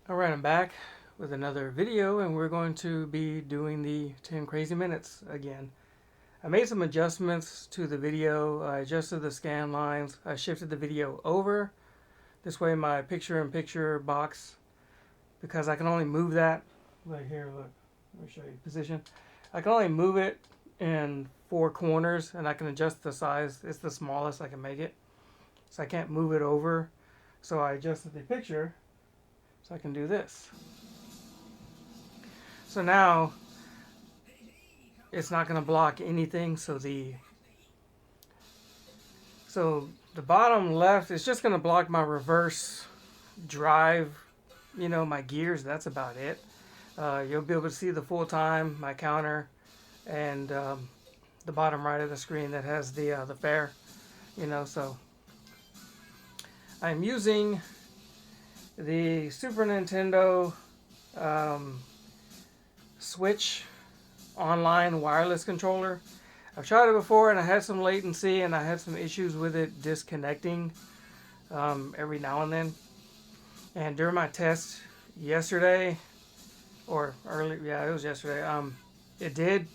Alright, I'm back with another video, and we're going to be doing the 10 crazy minutes again. I made some adjustments to the video. I adjusted the scan lines. I shifted the video over. This way my picture-in-picture box, because I can only move that. Right here, look. Let me show you position. I can only move it in 4 corners, and I can adjust the size. It's the smallest I can make it. So I can't move it over. So I adjusted the picture so I can do this. So now it's not going to block anything. So the bottom left is just going to block my reverse drive, my gears. That's about it. You'll be able to see the full time, my counter, and the bottom right of the screen that has the fare. So I'm using the Super Nintendo Switch online wireless controller. I've tried it before and I had some latency and I had some issues with it disconnecting every now and then. And during my test yesterday, or early, yeah, it was yesterday, it did.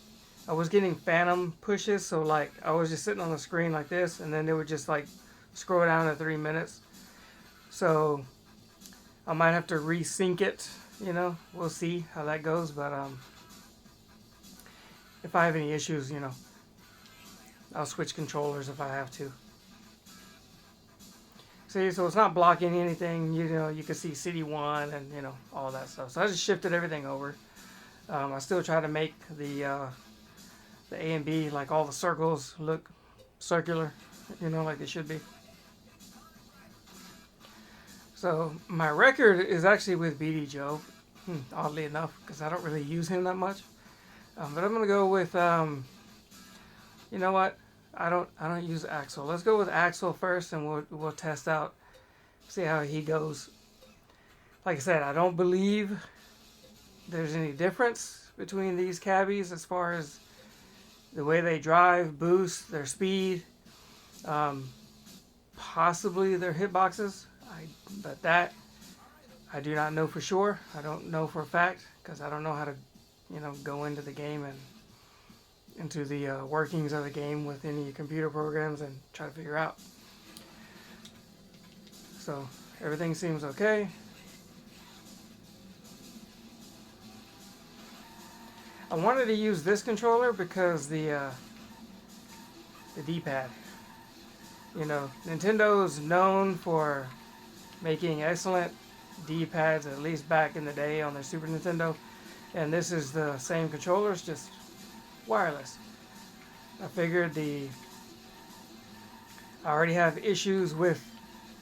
I was getting phantom pushes, so like I was just sitting on the screen like this, and then it would just like scroll down to 3 minutes. So I might have to resync it, we'll see how that goes. But if I have any issues, I'll switch controllers if I have to. See, so it's not blocking anything, you can see City 1 and, all that stuff. So I just shifted everything over. I still try to make the A and B, like all the circles, look circular, like they should be. So my record is actually with BD Joe, oddly enough, because I don't really use him that much. But I'm gonna go with, you know what? I don't use Axel. Let's go with Axel first, and we'll test out, see how he goes. Like I said, I don't believe there's any difference between these cabbies as far as the way they drive, boost, their speed, possibly their hitboxes. But that I do not know for sure. I don't know for a fact because I don't know how to, go into the game and into the workings of the game with any computer programs and try to figure out. So everything seems okay. I wanted to use this controller because the D-pad. Nintendo's known for making excellent D-pads, at least back in the day on their Super Nintendo. And this is the same controller, it's just wireless. I figured I already have issues with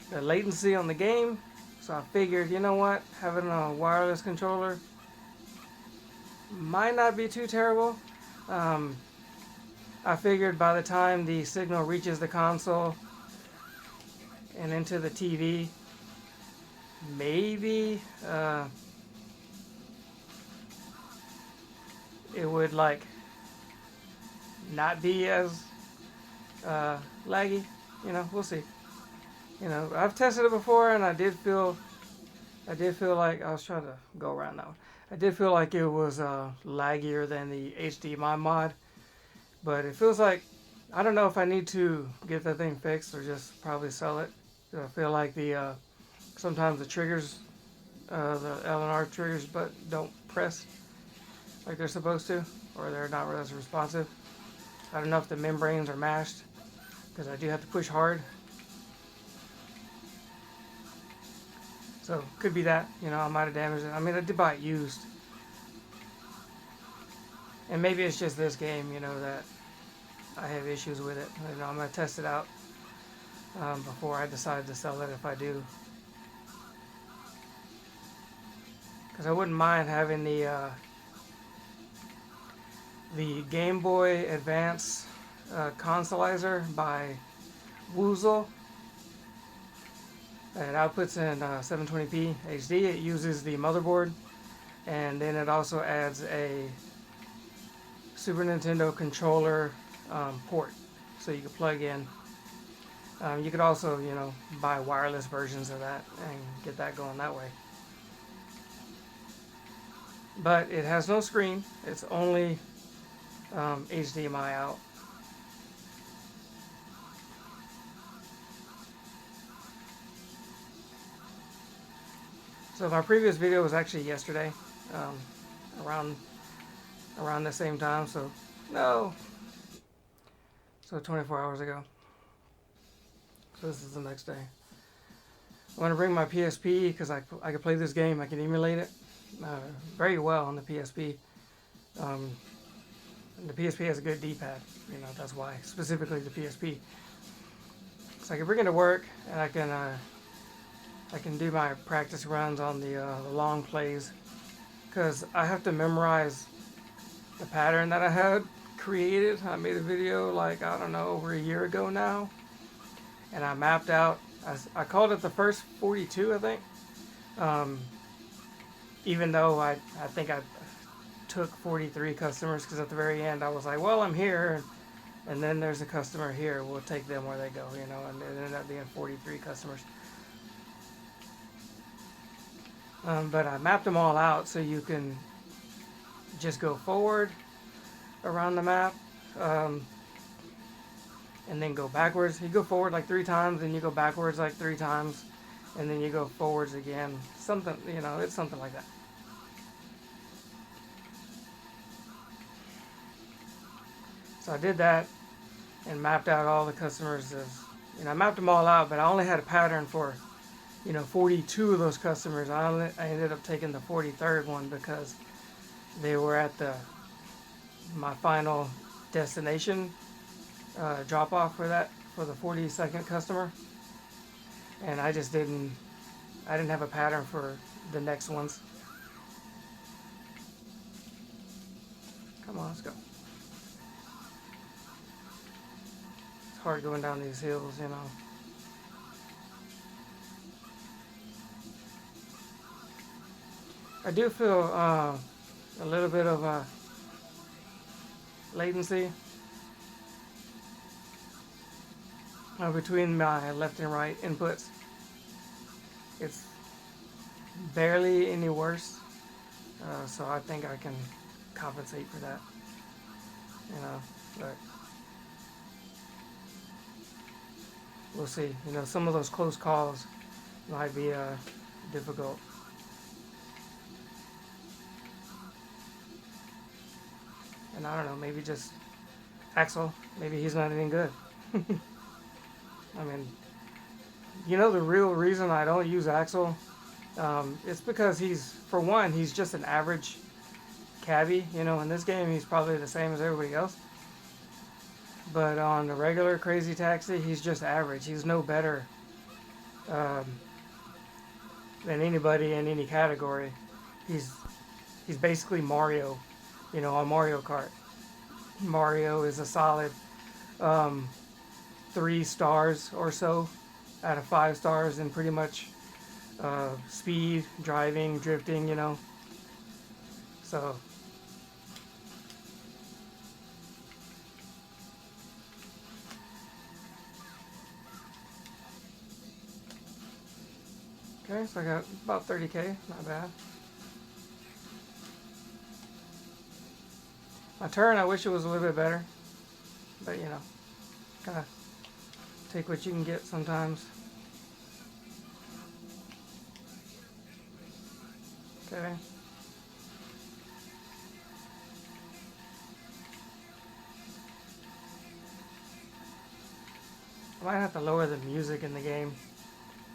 the latency on the game. So I figured, you know what, having a wireless controller might not be too terrible. I figured by the time the signal reaches the console and into the TV, maybe it would like not be as laggy. We'll see. I've tested it before and I did feel like I was trying to go around that one. I did feel like it was laggier than the HDMI mod, but it feels like, I don't know if I need to get that thing fixed or just probably sell it. I feel like sometimes the triggers, the L and R triggers, but don't press like they're supposed to, or they're not as responsive. I don't know if the membranes are mashed, because I do have to push hard. So could be that, I might have damaged it. I mean, I did buy it used. And maybe it's just this game, that I have issues with it. I'm going to test it out before I decide to sell it if I do. Because I wouldn't mind having the Game Boy Advance consolizer by Woozle. It outputs in 720p HD. It uses the motherboard, and then it also adds a Super Nintendo controller port, so you can plug in. You could also, buy wireless versions of that and get that going that way. but it has no screen. It's only HDMI out. So my previous video was actually yesterday, around the same time. So 24 hours ago. So this is the next day. I want to bring my PSP because I can play this game. I can emulate it very well on the PSP. And the PSP has a good D-pad. That's why, specifically the PSP. So I can bring it to work, and I can do my practice runs on the long plays, because I have to memorize the pattern that I had created. I made a video like, I don't know, over a year ago now, and I mapped out, I called it the first 42, I think, even though I think I took 43 customers, because at the very end I was like, well, I'm here, and then there's a customer here, we'll take them where they go, and it ended up being 43 customers. But I mapped them all out so you can just go forward around the map, and then go backwards. You go forward like 3 times, and you go backwards like 3 times, and then you go forwards again. Something, it's something like that. So I did that and mapped out all the customers I mapped them all out, but I only had a pattern for 42 of those customers. I ended up taking the 43rd one because they were at my final destination drop off for the 42nd customer, and I didn't have a pattern for the next ones. Come on, let's go. It's hard going down these hills, I do feel a little bit of latency between my left and right inputs. It's barely any worse, so I think I can compensate for that, but we'll see. Some of those close calls might be difficult. And I don't know, maybe just Axel, maybe he's not any good. I mean, the real reason I don't use Axel, it's because for one, he's just an average cabbie. In this game, he's probably the same as everybody else. But on the regular Crazy Taxi, he's just average. He's no better than anybody in any category. He's basically Mario, on Mario Kart. Mario is a solid 3 stars or so out of 5 stars in pretty much speed, driving, drifting, so okay, so I got about 30K, not bad. My turn, I wish it was a little bit better, but gotta take what you can get sometimes. Okay. I might have to lower the music in the game,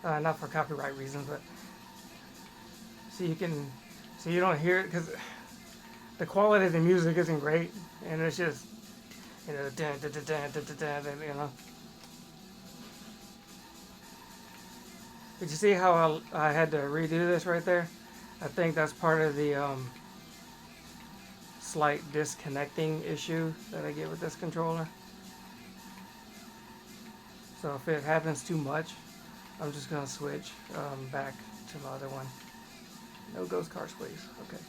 not for copyright reasons, but so you don't hear it, because the quality of the music isn't great, and it's just, dun, dun, dun, dun, dun, dun, dun, Did you see how I had to redo this right there? I think that's part of the slight disconnecting issue that I get with this controller. So if it happens too much, I'm just going to switch back to the other one. No ghost cars, please. Okay.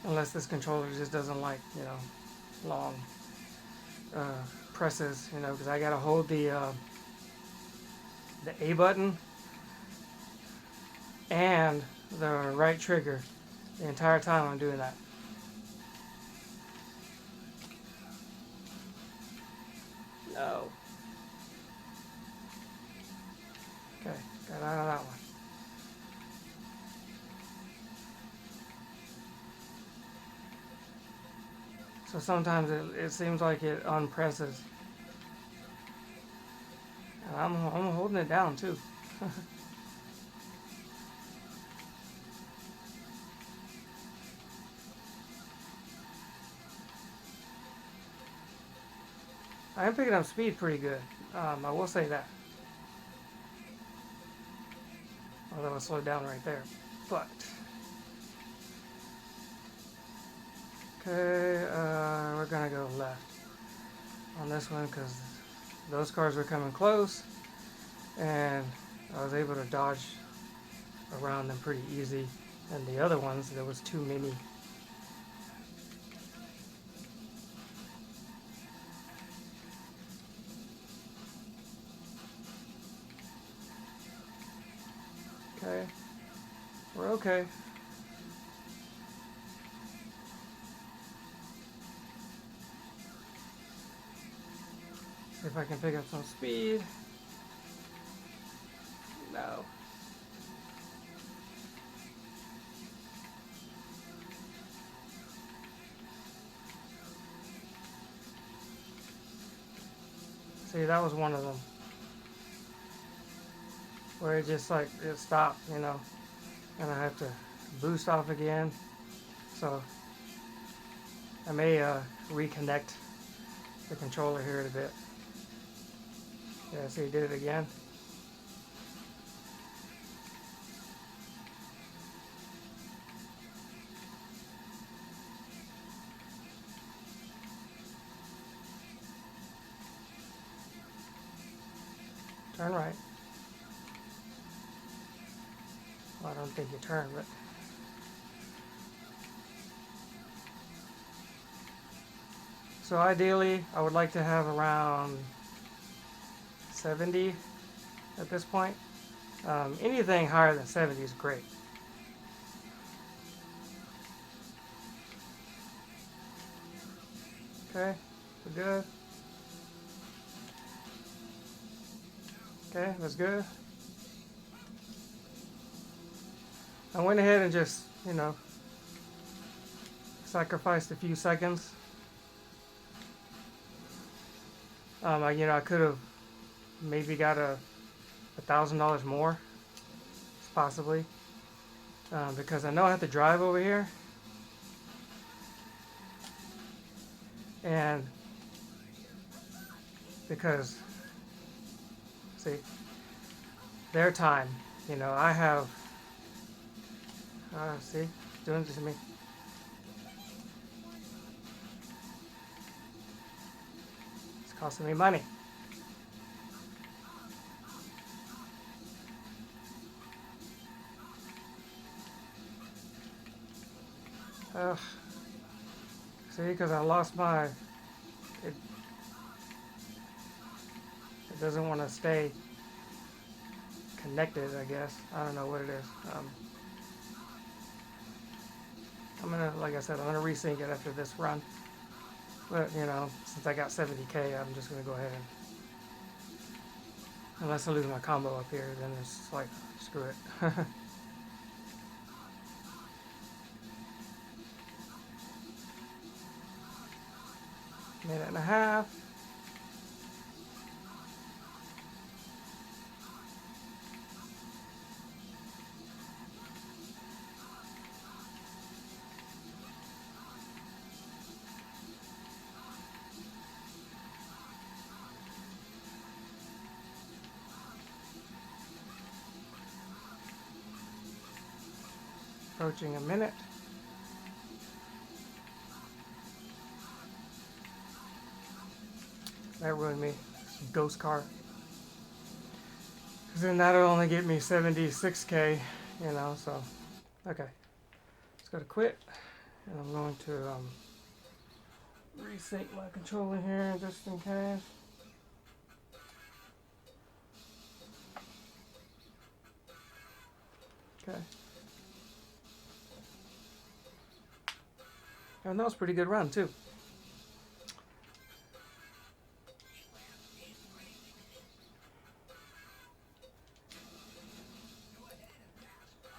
Unless this controller just doesn't like, long presses, you know, because I gotta hold the A button and the right trigger the entire time I'm doing that. No. Okay, got out of that one. So sometimes it seems like it unpresses. And I'm holding it down too. I am picking up speed pretty good. I will say that. Although I slowed down right there. But okay, we're gonna go left on this one because those cars were coming close, and I was able to dodge around them pretty easy. And the other ones, there was too many. Okay, we're okay. See if I can pick up some speed. No. See, that was one of them. Where it just like, it stopped, you know. And I have to boost off again. So, I may reconnect the controller here in a bit. Yeah, see, he did it again. Turn right. Well, I don't think you turn, but... So ideally, I would like to have around 70 at this point. Anything higher than 70 is great. Okay, we're good. Okay, that's good. I went ahead and just, you know, sacrificed a few seconds. You know, I could have maybe got $1,000 more, possibly, because I know I have to drive over here, and because, see, their time, you know, I have, see, doing it to me. It's costing me money. See, because I lost my, it doesn't want to stay connected, I guess. I don't know what it is. I'm gonna, like I said, I'm gonna resync it after this run. But, you know, since I got 70K, I'm just gonna go ahead and, unless I lose my combo up here, then it's like, screw it. Minute and a half. Approaching a minute. That ruined me. Ghost car. Because then that'll only get me 76K, you know, so. Okay. Let's go to quit. And I'm going to Resync my controller here just in case. Okay. And that was a pretty good run too.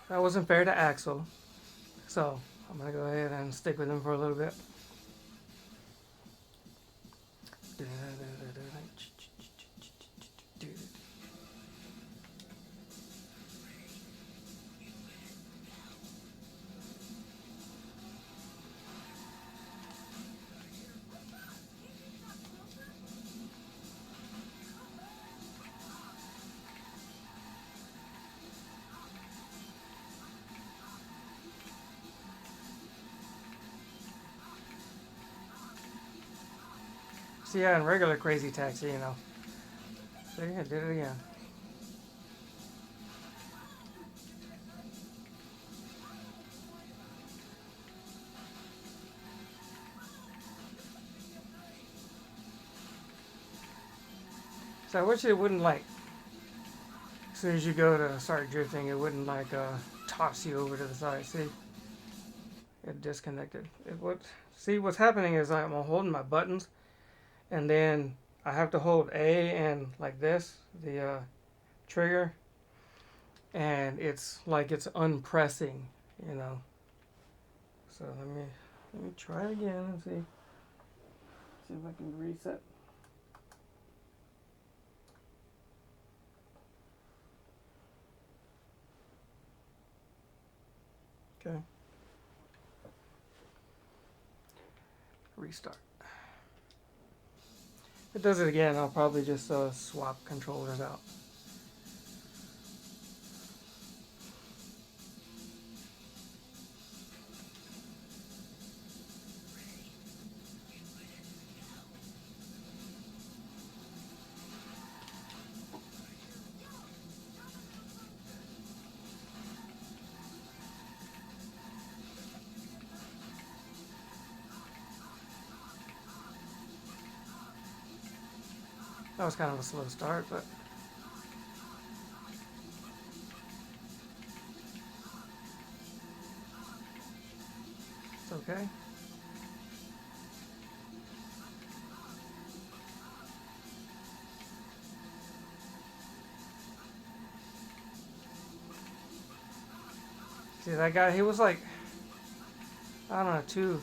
That wasn't fair to Axel, so I'm gonna go ahead and stick with him for a little bit. See, yeah, in regular Crazy Taxi, you know. See, I did it again. So I wish it wouldn't, like, as soon as you go to start drifting, it wouldn't, like, toss you over to the side. See? It disconnected. See, what's happening is I'm holding my buttons, and then I have to hold A and like this, the trigger, and it's like it's unpressing, you know. So let me try it again and see if I can reset. Okay. Restart. If it does it again, I'll probably just swap controllers out. That was kind of a slow start, but it's okay. See, that guy, he was like, I don't know,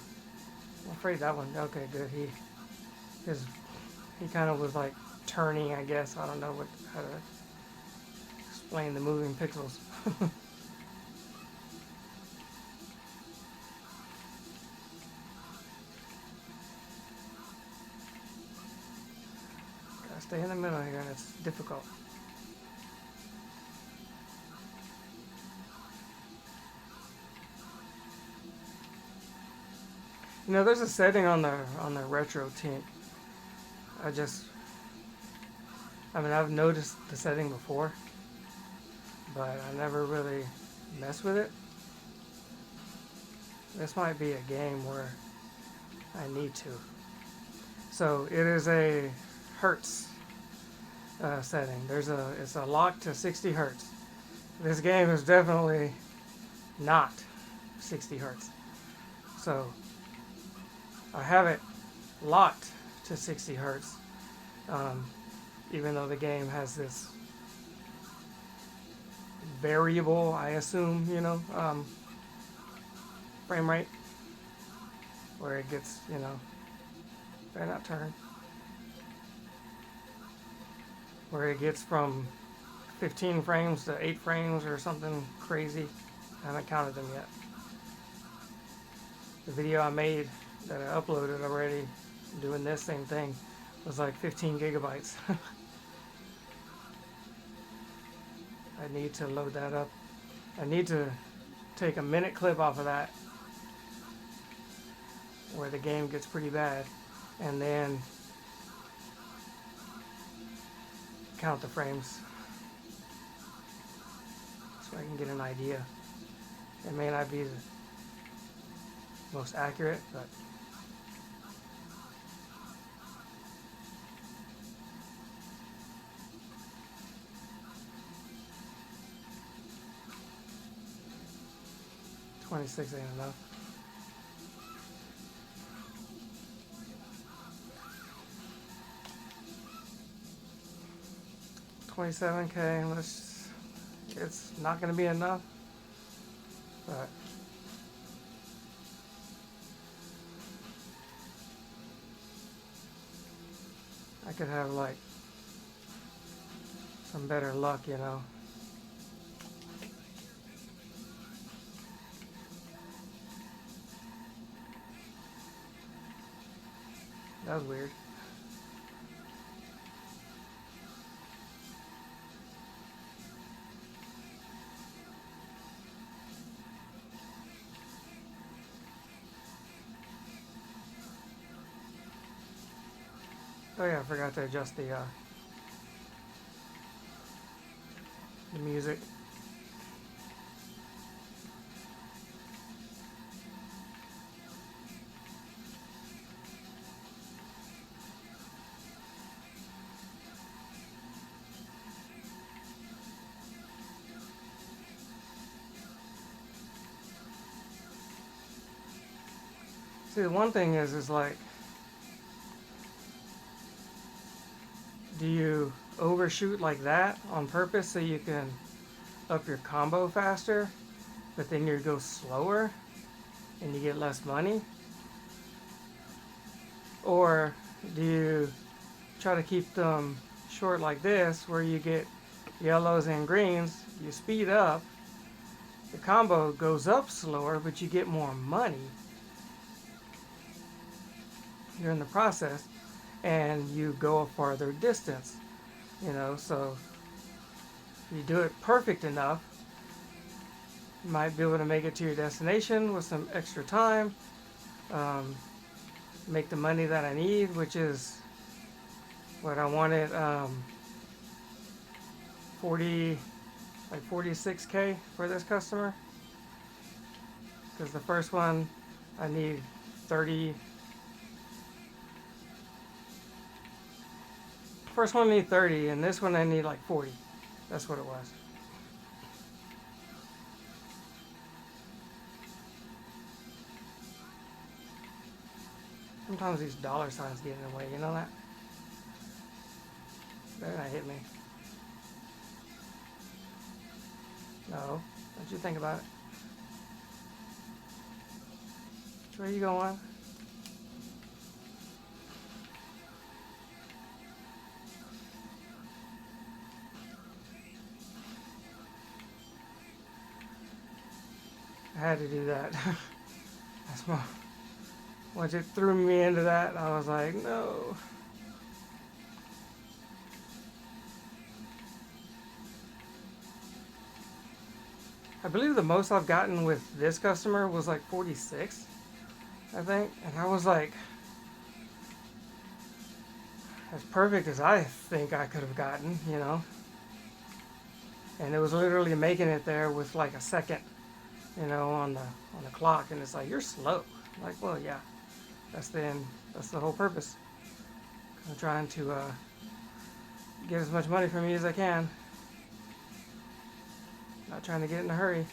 I'm afraid that one, okay, good. He kind of was like turning, I guess. I don't know how to explain the moving pixels. Gotta stay in the middle here, and it's difficult. You know, there's a setting on the RetroTINK. I've noticed the setting before, but I never really mess with it. This might be a game where I need to. So it is a hertz setting. It's a lock to 60 hertz. This game is definitely not 60 hertz. So I have it locked to 60 hertz, even though the game has this variable, I assume, you know, frame rate, where it gets, you know, better not turn, where it gets from 15 frames to 8 frames or something crazy. I haven't counted them yet. The video I made that I uploaded already doing this same thing was like 15 gigabytes. I need to load that up. I need to take a minute clip off of that where the game gets pretty bad, and then count the frames so I can get an idea. It may not be the most accurate, but 26 ain't enough. $27K, it's not going to be enough, but I could have like some better luck, you know. That was weird. Oh yeah, I forgot to adjust the music. See, the one thing is like, do you overshoot like that on purpose so you can up your combo faster, but then you go slower and you get less money? Or do you try to keep them short like this, where you get yellows and greens, you speed up, the combo goes up slower, but you get more money during the process, and you go a farther distance, you know. So if you do it perfect enough, you might be able to make it to your destination with some extra time, make the money that I need, which is what I wanted, 46K for this customer, because the first one I need 30. First one I need 30, and this one I need like 40. That's what it was. Sometimes these dollar signs get in the way, you know that? Better not hit me. No, don't you think about it. Where are you going? I had to do that. That's my. Once it threw me into that, I was like, no. I believe the most I've gotten with this customer was like 46, I think. And I was like, as perfect as I think I could have gotten, you know. And it was literally making it there with like a second, you know, on the clock, and it's like, you're slow. I'm like, well, yeah, that's the whole purpose. I'm trying to get as much money from you as I can. Not trying to get in a hurry.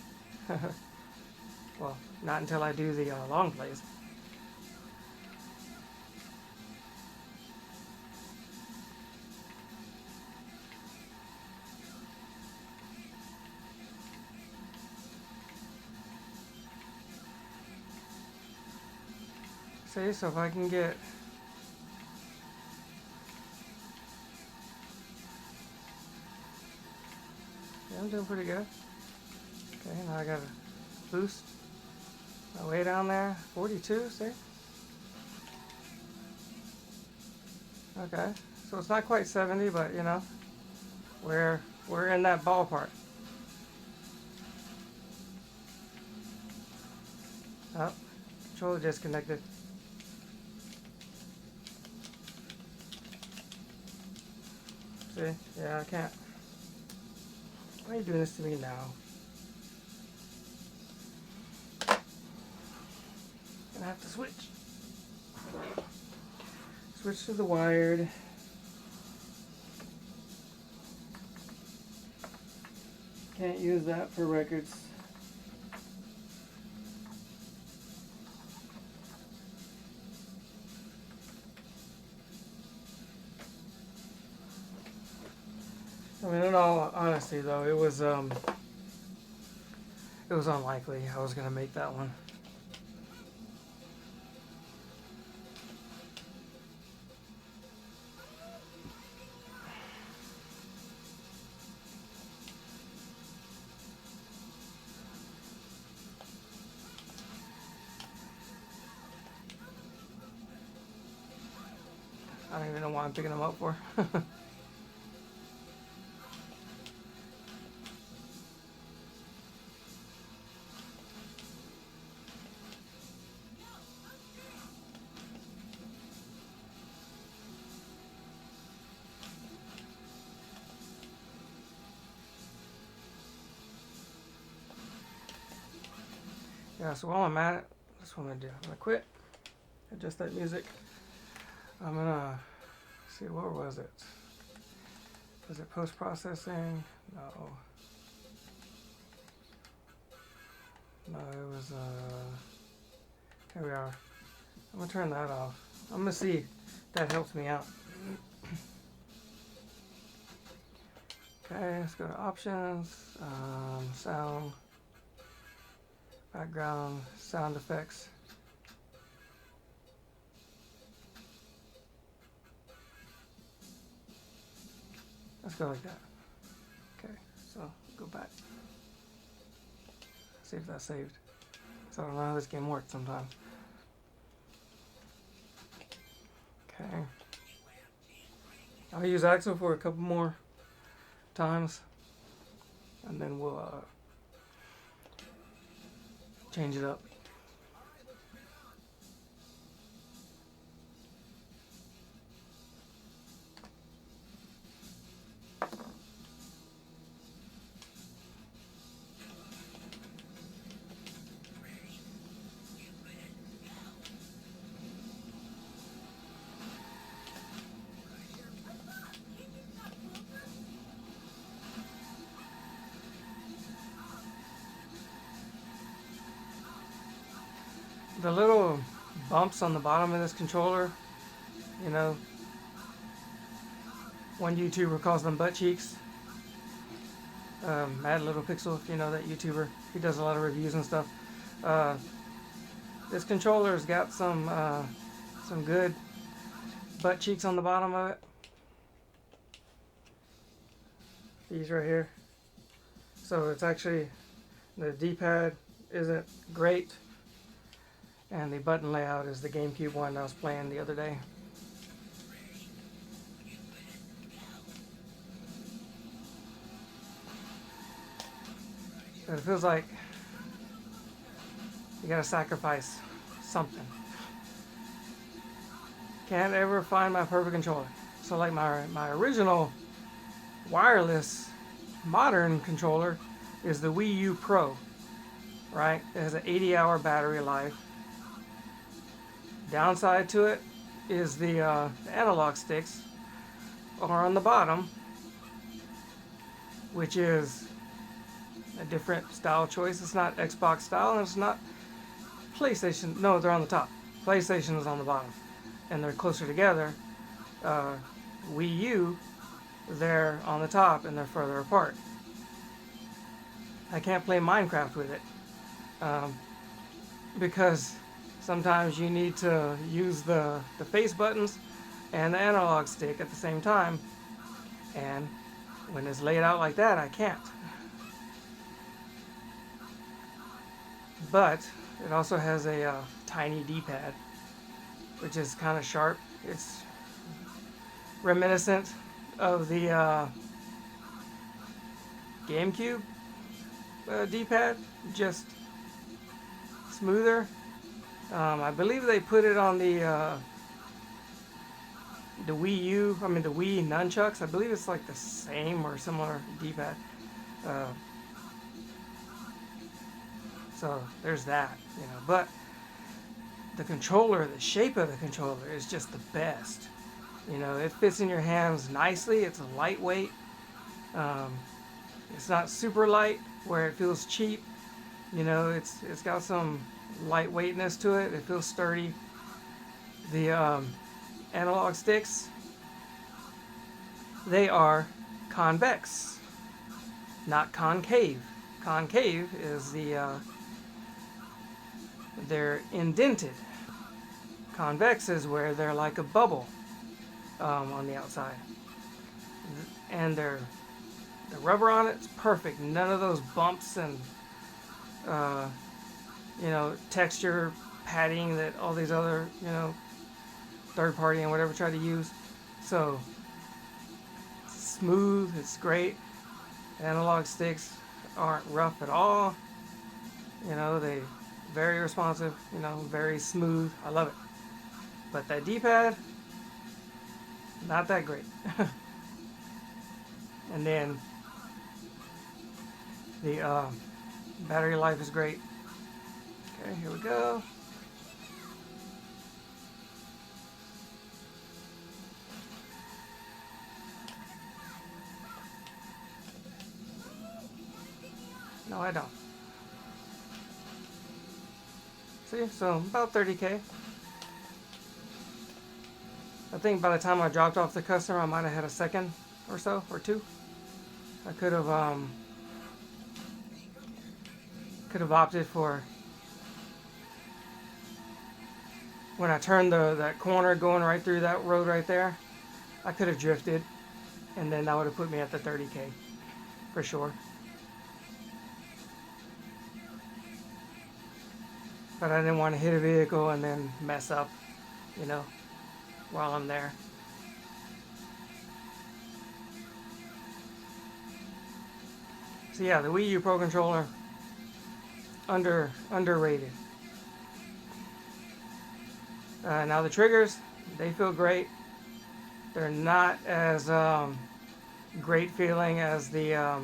Well, not until I do the long plays. See, so if I can get yeah, I'm doing pretty good. Okay, now I gotta boost my way down there. 42, see? Okay, so it's not quite 70, but you know, we're in that ballpark. Oh, controller disconnected. See? Yeah, I can't. Why are you doing this to me now? Gonna have to switch. Switch to the wired. Can't use that for records. mean, in all honesty, though, it was unlikely I was gonna make that one. I don't even know why I'm picking them up for. Yeah, so while I'm at it, that's what I'm gonna do. I'm gonna quit, adjust that music. I'm gonna see, where was it? Was it post-processing? No. No, it was, here we are. I'm gonna turn that off. I'm gonna see if that helps me out. Okay, let's go to options, sound, background, sound effects. Let's go like that. Okay, so go back. See if that's saved. So I don't know how this game works sometimes. Okay. I'll use Axel for a couple more times, and then we'll change it up. The little bumps on the bottom of this controller, you know, one YouTuber calls them butt cheeks. Mad Little Pixel, if you know that YouTuber, he does a lot of reviews and stuff. This controller's got some good butt cheeks on the bottom of it. These right here. So it's actually, the D-pad isn't great, and the button layout is the GameCube one I was playing the other day. But it feels like you gotta sacrifice something. Can't ever find my perfect controller. So like my original wireless modern controller is the Wii U Pro, right? It has an 80-hour battery life. Downside to it is the analog sticks are on the bottom, which is a different style choice. It's not Xbox style, and it's not PlayStation. No, they're on the top. PlayStation is on the bottom, and they're closer together. Wii U, they're on the top, and they're further apart. I can't play Minecraft with it because sometimes you need to use the face buttons and the analog stick at the same time, and when it's laid out like that, I can't. But it also has a tiny D-pad, which is kind of sharp. It's reminiscent of the GameCube D-pad, just smoother. I believe they put it on the Wii U, the Wii nunchucks. I believe it's like the same or similar D-pad. So there's that, you know. But the controller, the shape of the controller is just the best. You know, it fits in your hands nicely. It's lightweight. It's not super light where it feels cheap. You know, it's got some lightweightness to it. It feels sturdy. The analog sticks, they are convex, not concave. Concave is they're indented. Convex is where they're like a bubble on the outside, and the rubber on it's perfect. None of those bumps and texture padding that all these other third party and whatever try to use. So smooth, it's great. Analog sticks aren't rough at all. They very responsive, very smooth. I love it. But that D-pad, not that great. And then the battery life is great. Okay, here we go. No, I don't. See, so about 30K. I think by the time I dropped off the customer, I might have had a second or so, or two. I could have opted for, when I turned that corner going right through that road right there, I could have drifted, and then that would have put me at the 30K for sure. But I didn't want to hit a vehicle and then mess up, while I'm there. So yeah, the Wii U Pro controller, underrated. Now the triggers, they feel great. They're not as great feeling as the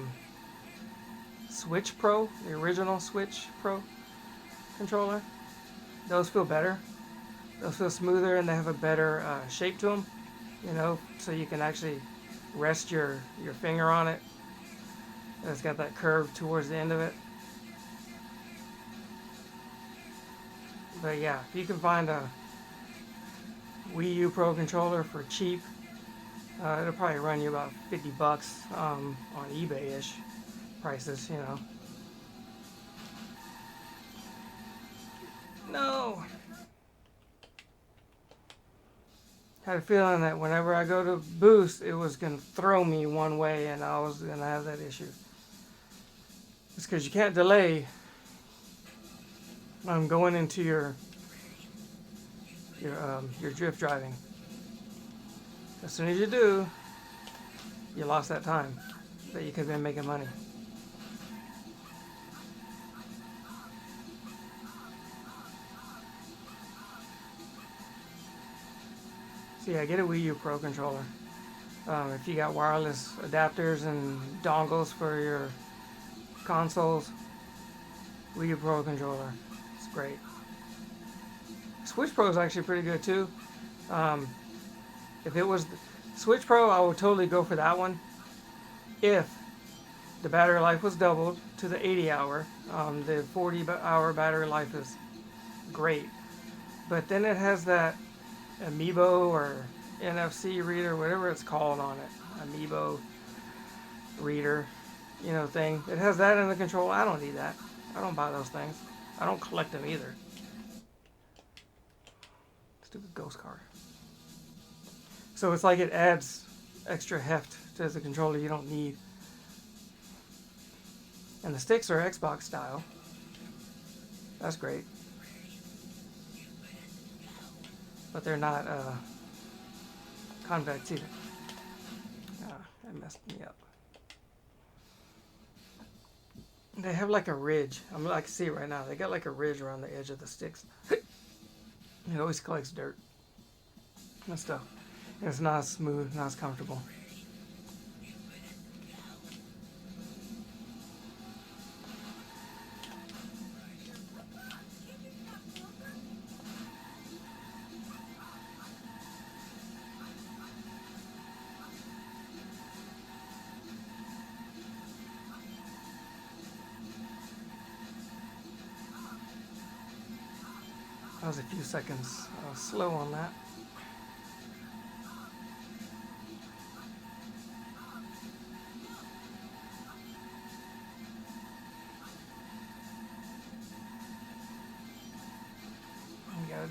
Switch Pro, the original Switch Pro controller. Those feel better. Those feel smoother, and they have a better shape to them, so you can actually rest your finger on it. It's got that curve towards the end of it. But yeah, if you can find a Wii U Pro controller for cheap, it'll probably run you about $50 on eBay-ish prices, No! Had a feeling that whenever I go to boost, it was going to throw me one way and I was going to have that issue. It's because you can't delay going into your drift driving. As soon as you do, you lost that time that you could have been making money. So yeah, get a Wii U Pro controller. If you got wireless adapters and dongles for your consoles, Wii U Pro controller, it's great. Switch Pro is actually pretty good too. If it was Switch Pro, I would totally go for that one. If the battery life was doubled to the 80 hour, the 40 hour battery life is great. But then it has that Amiibo or NFC reader, whatever it's called on it, Amiibo reader, thing. It has that in the controller. I don't need that. I don't buy those things. I don't collect them either. Stupid ghost car. So it's like it adds extra heft to the controller you don't need. And the sticks are Xbox style. That's great. But they're not convex either. That messed me up. They have like a ridge. I can see it right now. They got like a ridge around the edge of the sticks. It always collects dirt and stuff. And it's not as smooth, not as comfortable. I was a few seconds slow on that.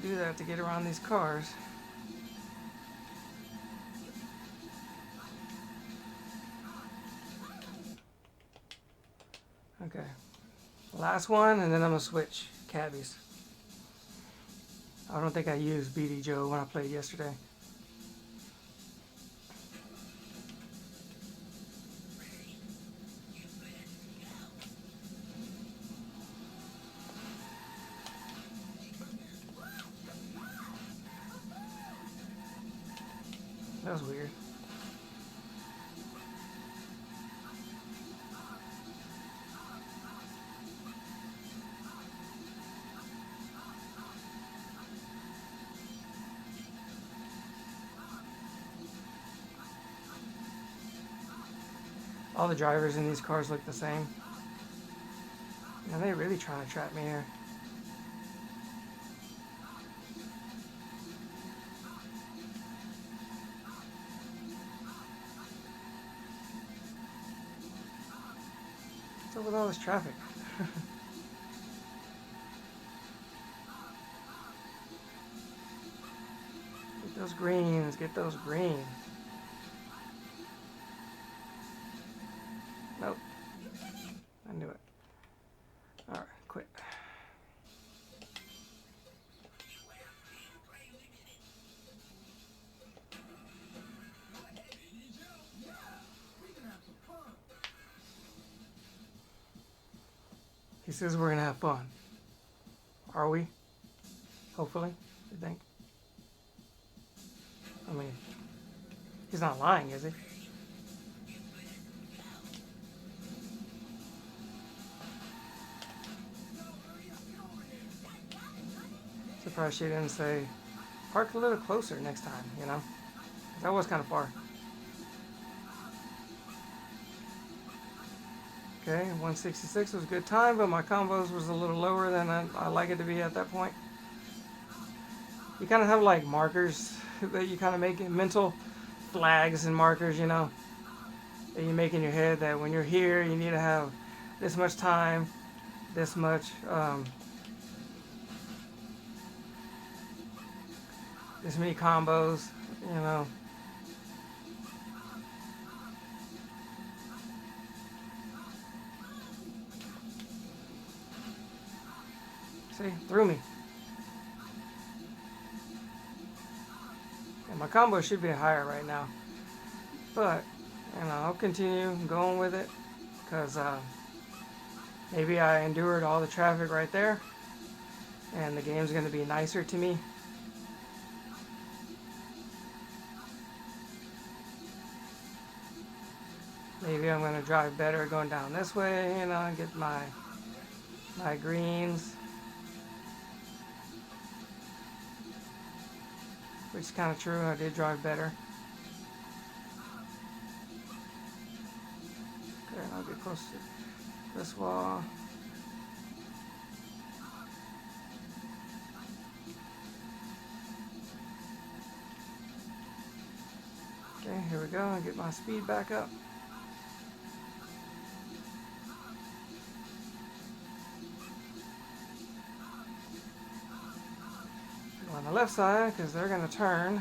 do that to get around these cars. Okay, last one, and then I'm gonna switch cabbies. I don't think I used BD Joe when I played yesterday. That was weird. All the drivers in these cars look the same. Man, they're really trying to trap me here. What's up with all this traffic? Get those greens, get those greens. Nope. I knew it. Alright, quit. He says we're gonna have fun. Are we? Hopefully, you think? I mean, he's not lying, is he? Surprised she didn't say, park a little closer next time, you know? That was kind of far. Okay, 166 was a good time, but my combos was a little lower than I like it to be at that point. You kind of have like markers that you kind of make, mental flags and markers, you know, that you make in your head that when you're here, you need to have this much time, this much, this many combos, you know. See, threw me. And my combo should be higher right now. But, you know, I'll continue going with it. Because maybe I endured all the traffic right there. And the game's going to be nicer to me. Maybe I'm going to drive better going down this way, you know, and get my greens. Which is kind of true, I did drive better. Okay, I'll get close to this wall. Okay, here we go, I'll get my speed back up. On the left side, because they're going to turn.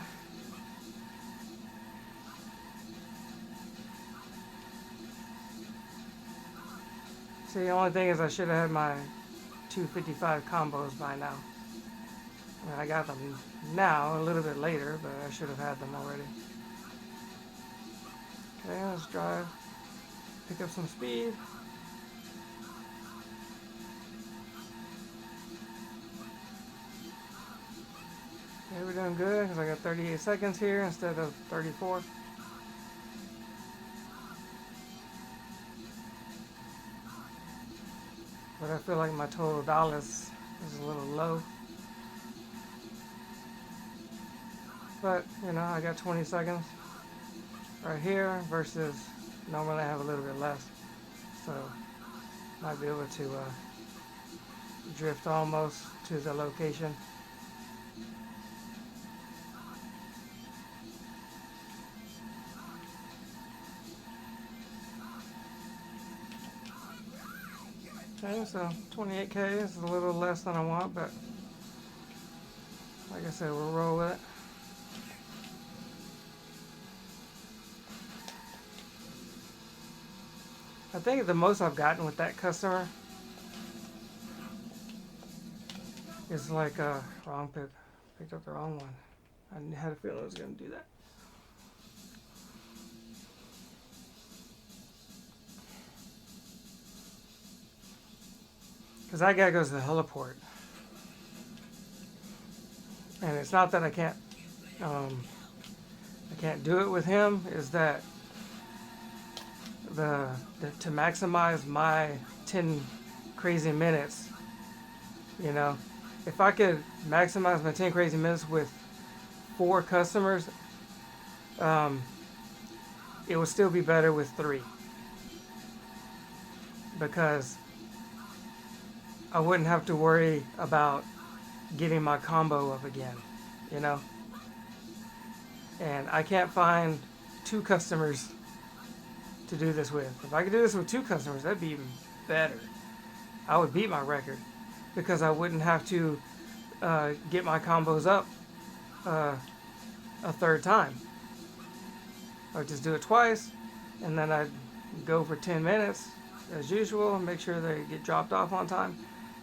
See, the only thing is I should have had my 255 combos by now. I mean, I got them now, a little bit later, but I should have had them already. Okay, let's drive, pick up some speed. Okay, we're doing good because I got 38 seconds here instead of 34. But I feel like my total dollars is a little low. But, you know, I got 20 seconds right here versus normally I have a little bit less. So, might be able to drift almost to the location. Okay, so 28K is a little less than I want, but said, we'll roll with it. I think the most I've gotten with that customer is like a wrong pick. Picked up the wrong one. I had a feeling I was going to do that. Because that guy goes to the heliport. And it's not that I can't do it with him, is that to maximize my 10 crazy minutes, you know, if I could maximize my 10 crazy minutes with 4 customers, it would still be better with 3, because I wouldn't have to worry about getting my combo up again, you know. And I can't find 2 customers to do this with. If I could do this with 2 customers, that'd be even better. I would beat my record, because I wouldn't have to get my combos up a third time. I would just do it twice, and then I'd go for 10 minutes as usual and make sure they get dropped off on time,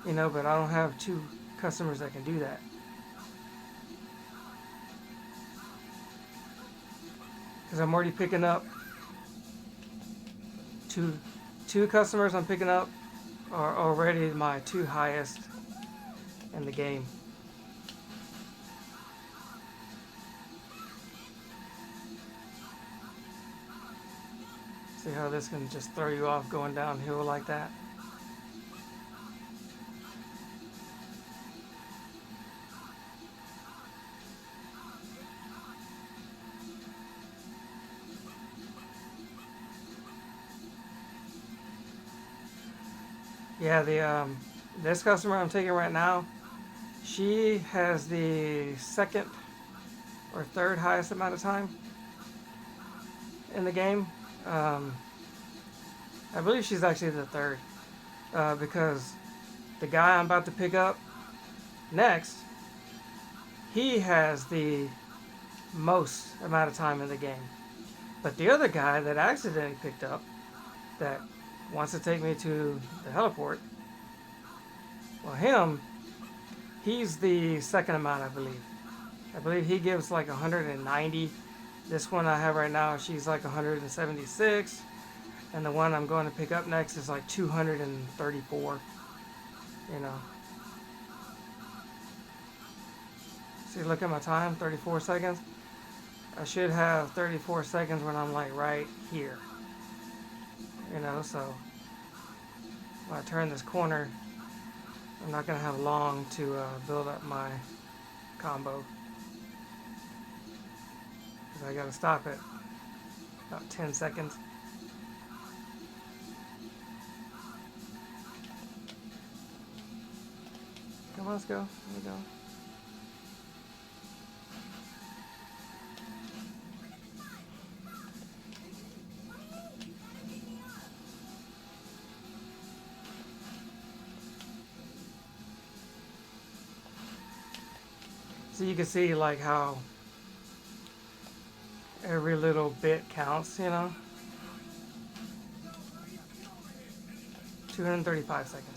you know. But I don't have 2 customers that can do that. Because I'm already picking up two customers I'm picking up are already my 2 highest in the game. See how this can just throw you off going downhill like that? Yeah, this customer I'm taking right now, she has the 2nd or 3rd highest amount of time in the game. I believe she's actually the 3rd, because the guy I'm about to pick up next, he has the most amount of time in the game. But the other guy that I accidentally picked up, that wants to take me to the heliport, well, he's the 2nd amount, I believe. I believe he gives like 190. This one I have right now, she's like 176. And the one I'm going to pick up next is like 234. You know. See, look at my time, 34 seconds. I should have 34 seconds when I'm like right here. You know, so when I turn this corner, I'm not going to have long to build up my combo. Because I got to stop it about 10 seconds. Come on, let's go. Here we go. So you can see like how every little bit counts, you know. 235 seconds.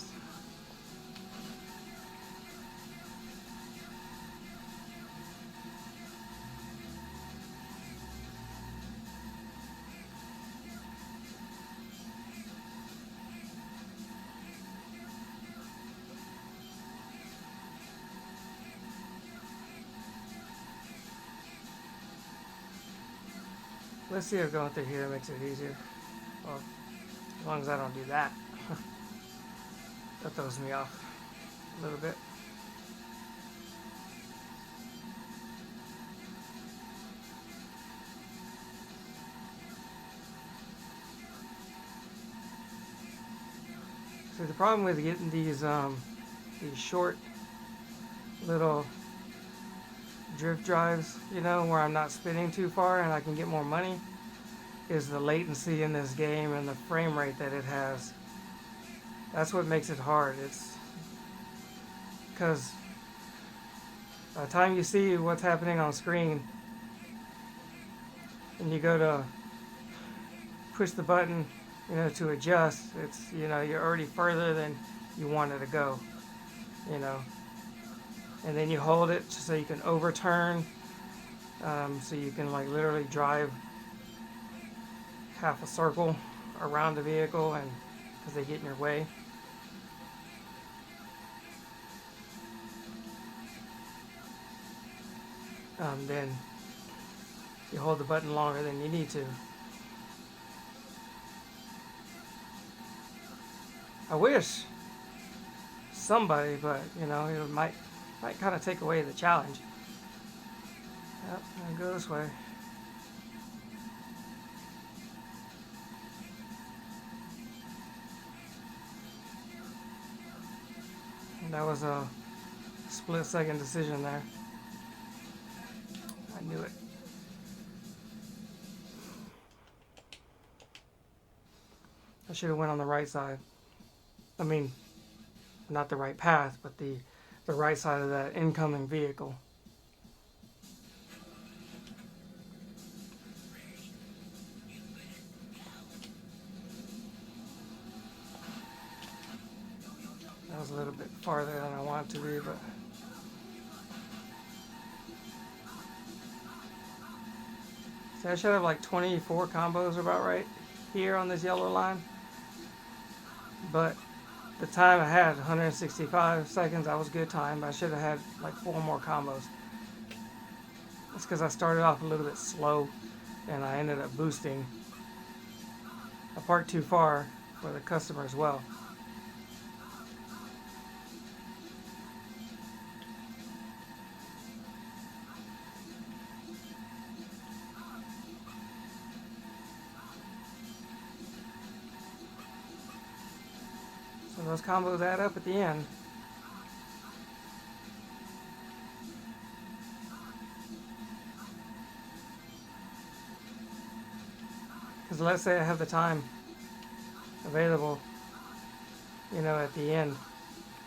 Let's see if going through here makes it easier. Well, as long as I don't do that. That throws me off a little bit. So the problem with getting these short little drift drives, you know, where I'm not spinning too far and I can get more money, is the latency in this game and the frame rate that it has. That's what makes it hard. It's because By the time you see what's happening on screen and you go to push the button, you know, to adjust, it's, you know, you're already further than you wanted to go, you know. And then you hold it so you can overturn, so you can like literally drive half a circle around the vehicle, and because they get in your way. Then you hold the button longer than you need to. I wish somebody, but you know, it might kind of take away the challenge. Yep, I'm gonna go this way. And that was a split-second decision there. I knew it. I should have went on the right side. I mean, not the right path, but the right side of that incoming vehicle. That was a little bit farther than I wanted to be, but see, I should have like 24 combos about right here on this yellow line, but the time I had, 165 seconds, I was good time. I should have had like 4 more combos. That's because I started off a little bit slow and I ended up boosting. I parked too far for the customer as well. So those combos add up at the end. Because let's say I have the time available, you know, at the end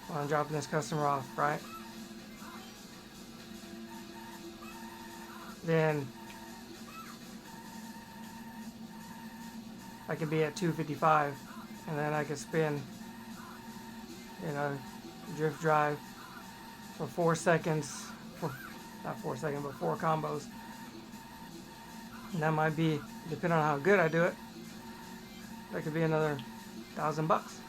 when I'm dropping this customer off, right? Then I could be at 255 and then I could spin, you know, drift drive for 4 seconds, not 4 seconds, but 4 combos. And that might be, depending on how good I do it, that could be another $1,000 bucks.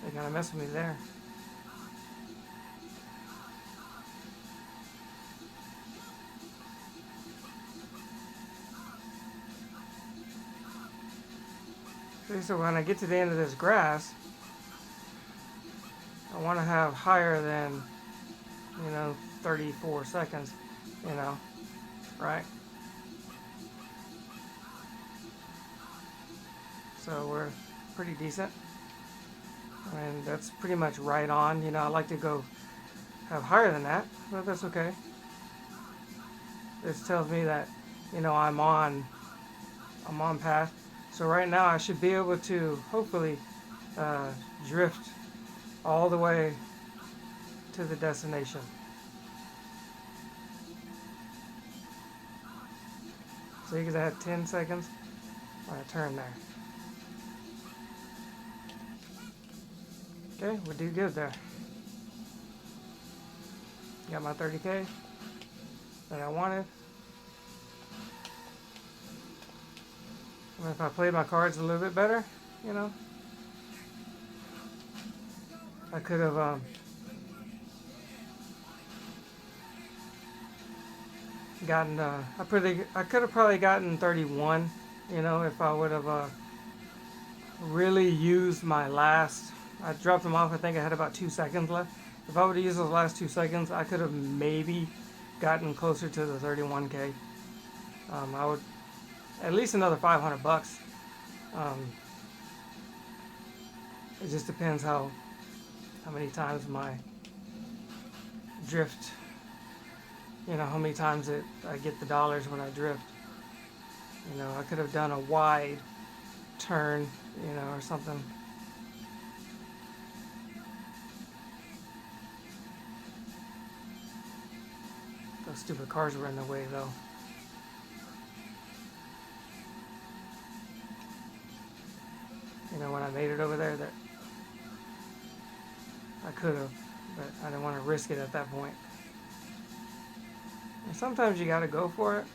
They kind of messed with me there. Okay, so when I get to the end of this grass, I want to have higher than, you know, 34 seconds, you know, right? So we're pretty decent. And that's pretty much right on. You know, I like to go have higher than that, but that's okay. This tells me that, you know, I'm on path. So right now I should be able to hopefully drift all the way to the destination. See, because I had 10 seconds when I turned there. Okay, we do good there. Got my 30K that I wanted. And if I played my cards a little bit better, you know, I could have gotten, I could have probably gotten 31, you know, if I would have really used my last, I dropped them off, I think I had about 2 seconds left. If I would have used those last 2 seconds, I could have maybe gotten closer to the 31K. I would at least another $500. It just depends how many times my drift, how many times I get the dollars when I drift. I could have done a wide turn, or something. Those stupid cars were in the way, though. When I made it over there, that I could have, but I didn't want to risk it at that point. And sometimes you got to go for it.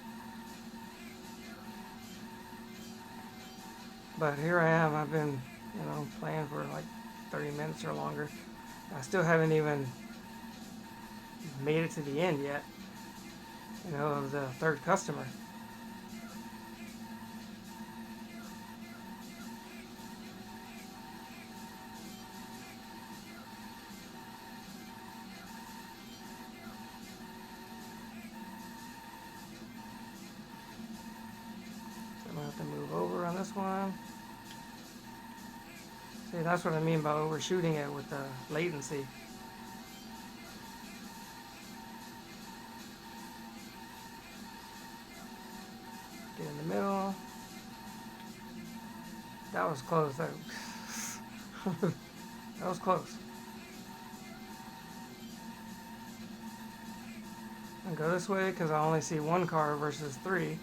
But here I am. I've been, playing for like 30 minutes or longer. I still haven't even made it to the end yet, of the third customer. So I'm going to have to move over on this one. See, that's what I mean by overshooting it with the latency. Get in the middle. That was close. That was close. And go this way because I only see one car versus three.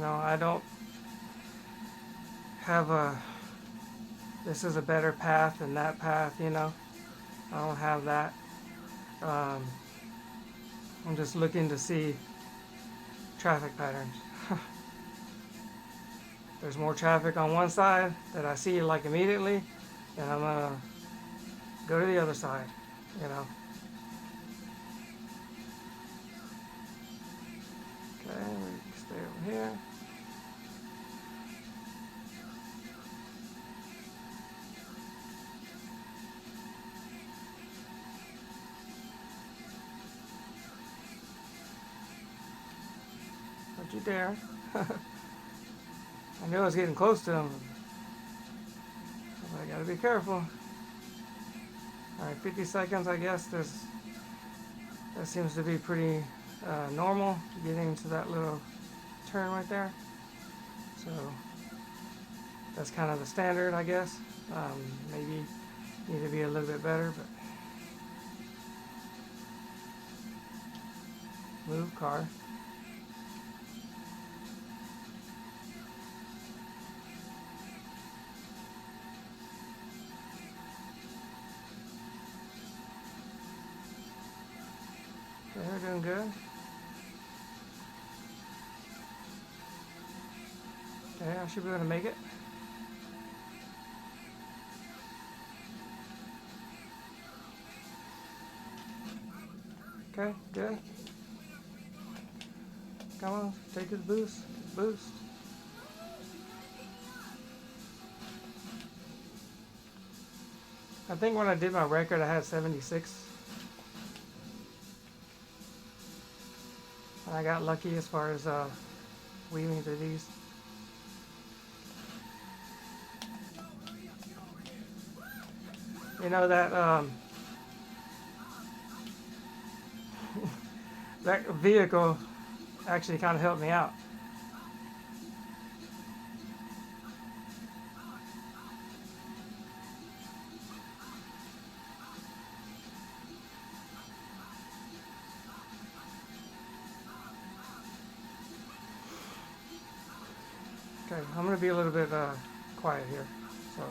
I don't have this is a better path than that path, I don't have that. I'm just looking to see traffic patterns. There's more traffic on one side that I see like immediately, and I'm gonna go to the other side, Okay, we stay over here. Don't you dare. I knew I was getting close to him. But I gotta be careful. Alright, 50 seconds, I guess. That seems to be pretty normal, getting to that little turn right there. So that's kind of the standard, I guess. Maybe need to be a little bit better, but move car. Okay, we're doing good. Okay, I should be able to make it. Okay, good. Come on, take his boost. Boost. I think when I did my record, I had 76. And I got lucky as far as weaving through these. That that vehicle actually kind of helped me out. Okay, I'm going to be a little bit quiet here. So.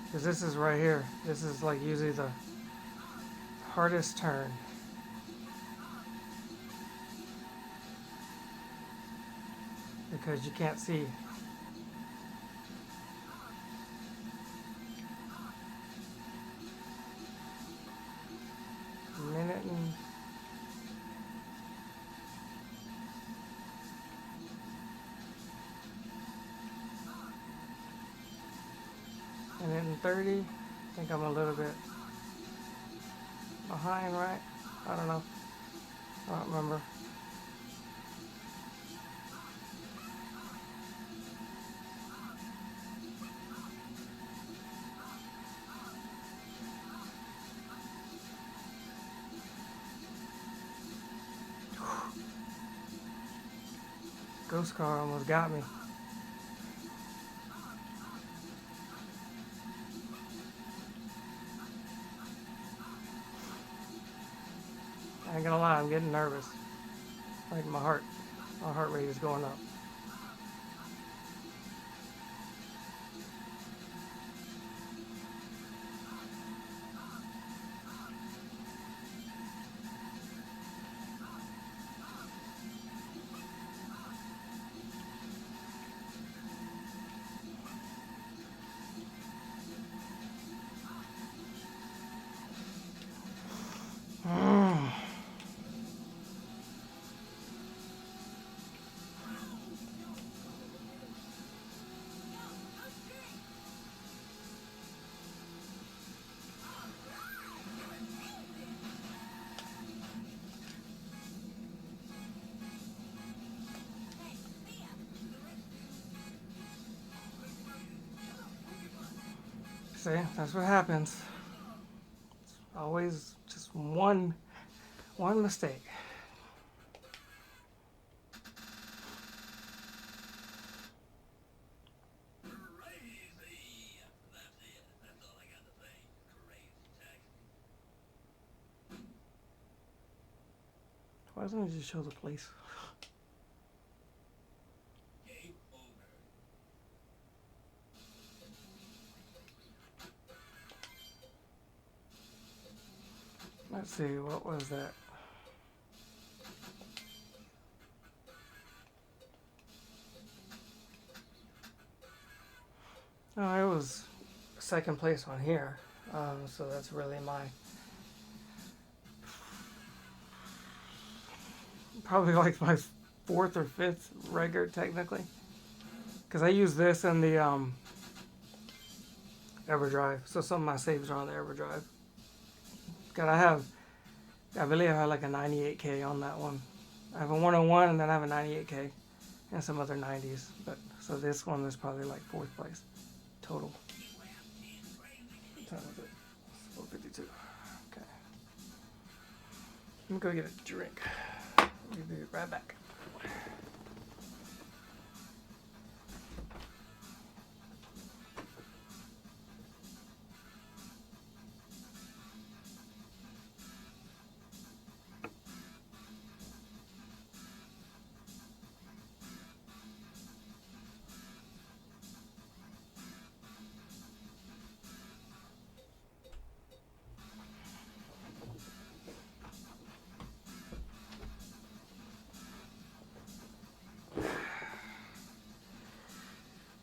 Because this is right here. This is like usually the hardest turn. Because you can't see. A minute and and then 30. I think I'm a little bit behind, right? I don't know. I don't remember. Ghost car almost got me. I ain't gonna lie, I'm getting nervous. Like my heart rate is going up. See, that's what happens. It's always just one mistake. Why doesn't it just show the place? Let's see, what was that? Oh, it was second place on here. So that's really probably like my fourth or fifth record technically. Because I use this in the EverDrive. So some of my saves are on the EverDrive. I believe I have like a 98K on that one. I have a 101 and then I have a 98K and some other 90s. So this one is probably like fourth place total. What time is it? 4:52. Okay. Let me go get a drink. I'll be right back.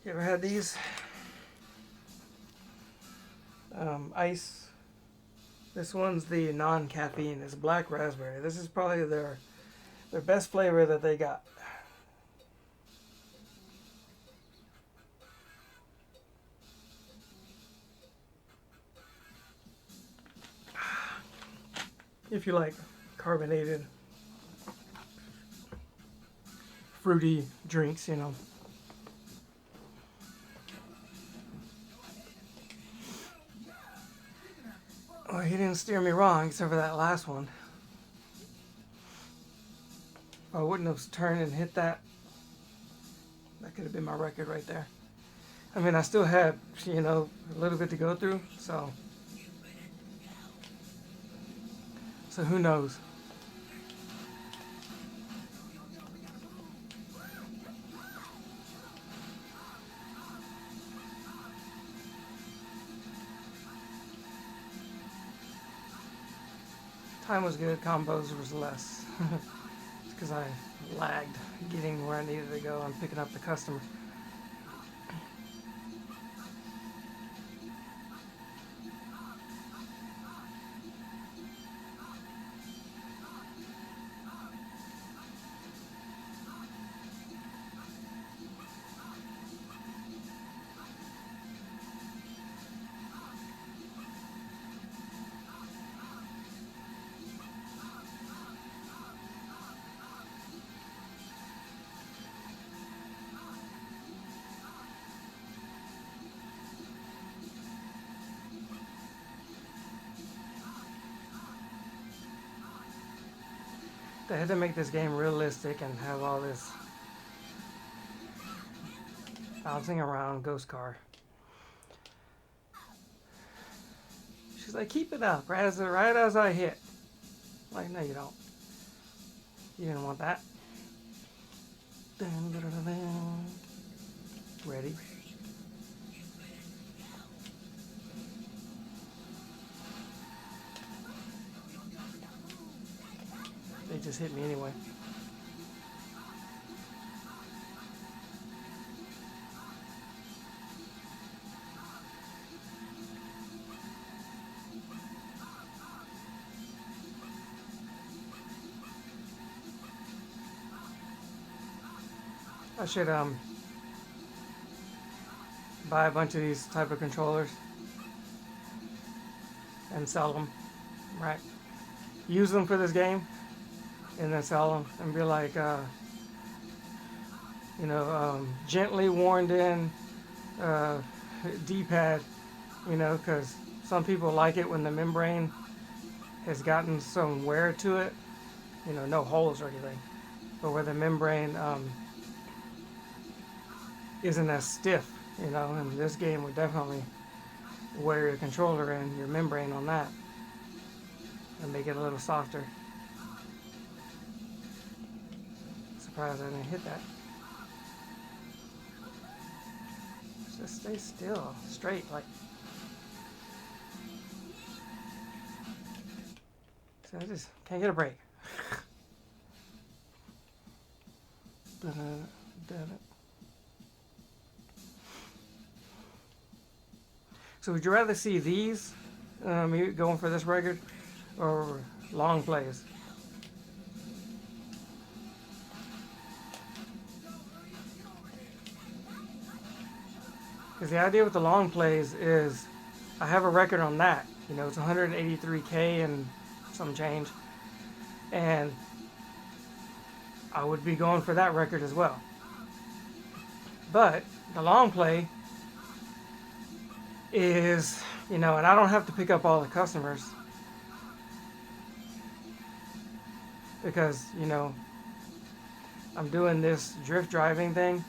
You ever had these? Ice. This one's the non-caffeine. It's black raspberry. This is probably their best flavor that they got. If you like carbonated, fruity drinks, you know. Well, he didn't steer me wrong, except for that last one. If I wouldn't have turned and hit that, that could have been my record right there. I mean, I still had, you know, a little bit to go through, so who knows? Time was good, combos was less. It's because I lagged getting where I needed to go and picking up the customer. They had to make this game realistic and have all this bouncing around ghost car. She's like, keep it up, right as I hit. I'm like, no, you don't. You didn't want that. Dun, dun, dun, dun. Ready? They just hit me anyway. I should buy a bunch of these type of controllers and sell them, right? Use them for this game and then sell them and be like, you know, gently worn in D-pad, you know, because some people like it when the membrane has gotten some wear to it, you know, no holes or anything, but where the membrane isn't as stiff, you know, and this game would definitely wear your controller and your membrane on that and make it a little softer. Surprised I didn't hit that. Just stay still, straight, like. So I just can't get a break. So would you rather see these going for this record or long plays? Because the idea with the long plays is I have a record on that. You know, it's 183K and some change. And I would be going for that record as well. But the long play is, you know, and I don't have to pick up all the customers because, you know, I'm doing this drift driving thing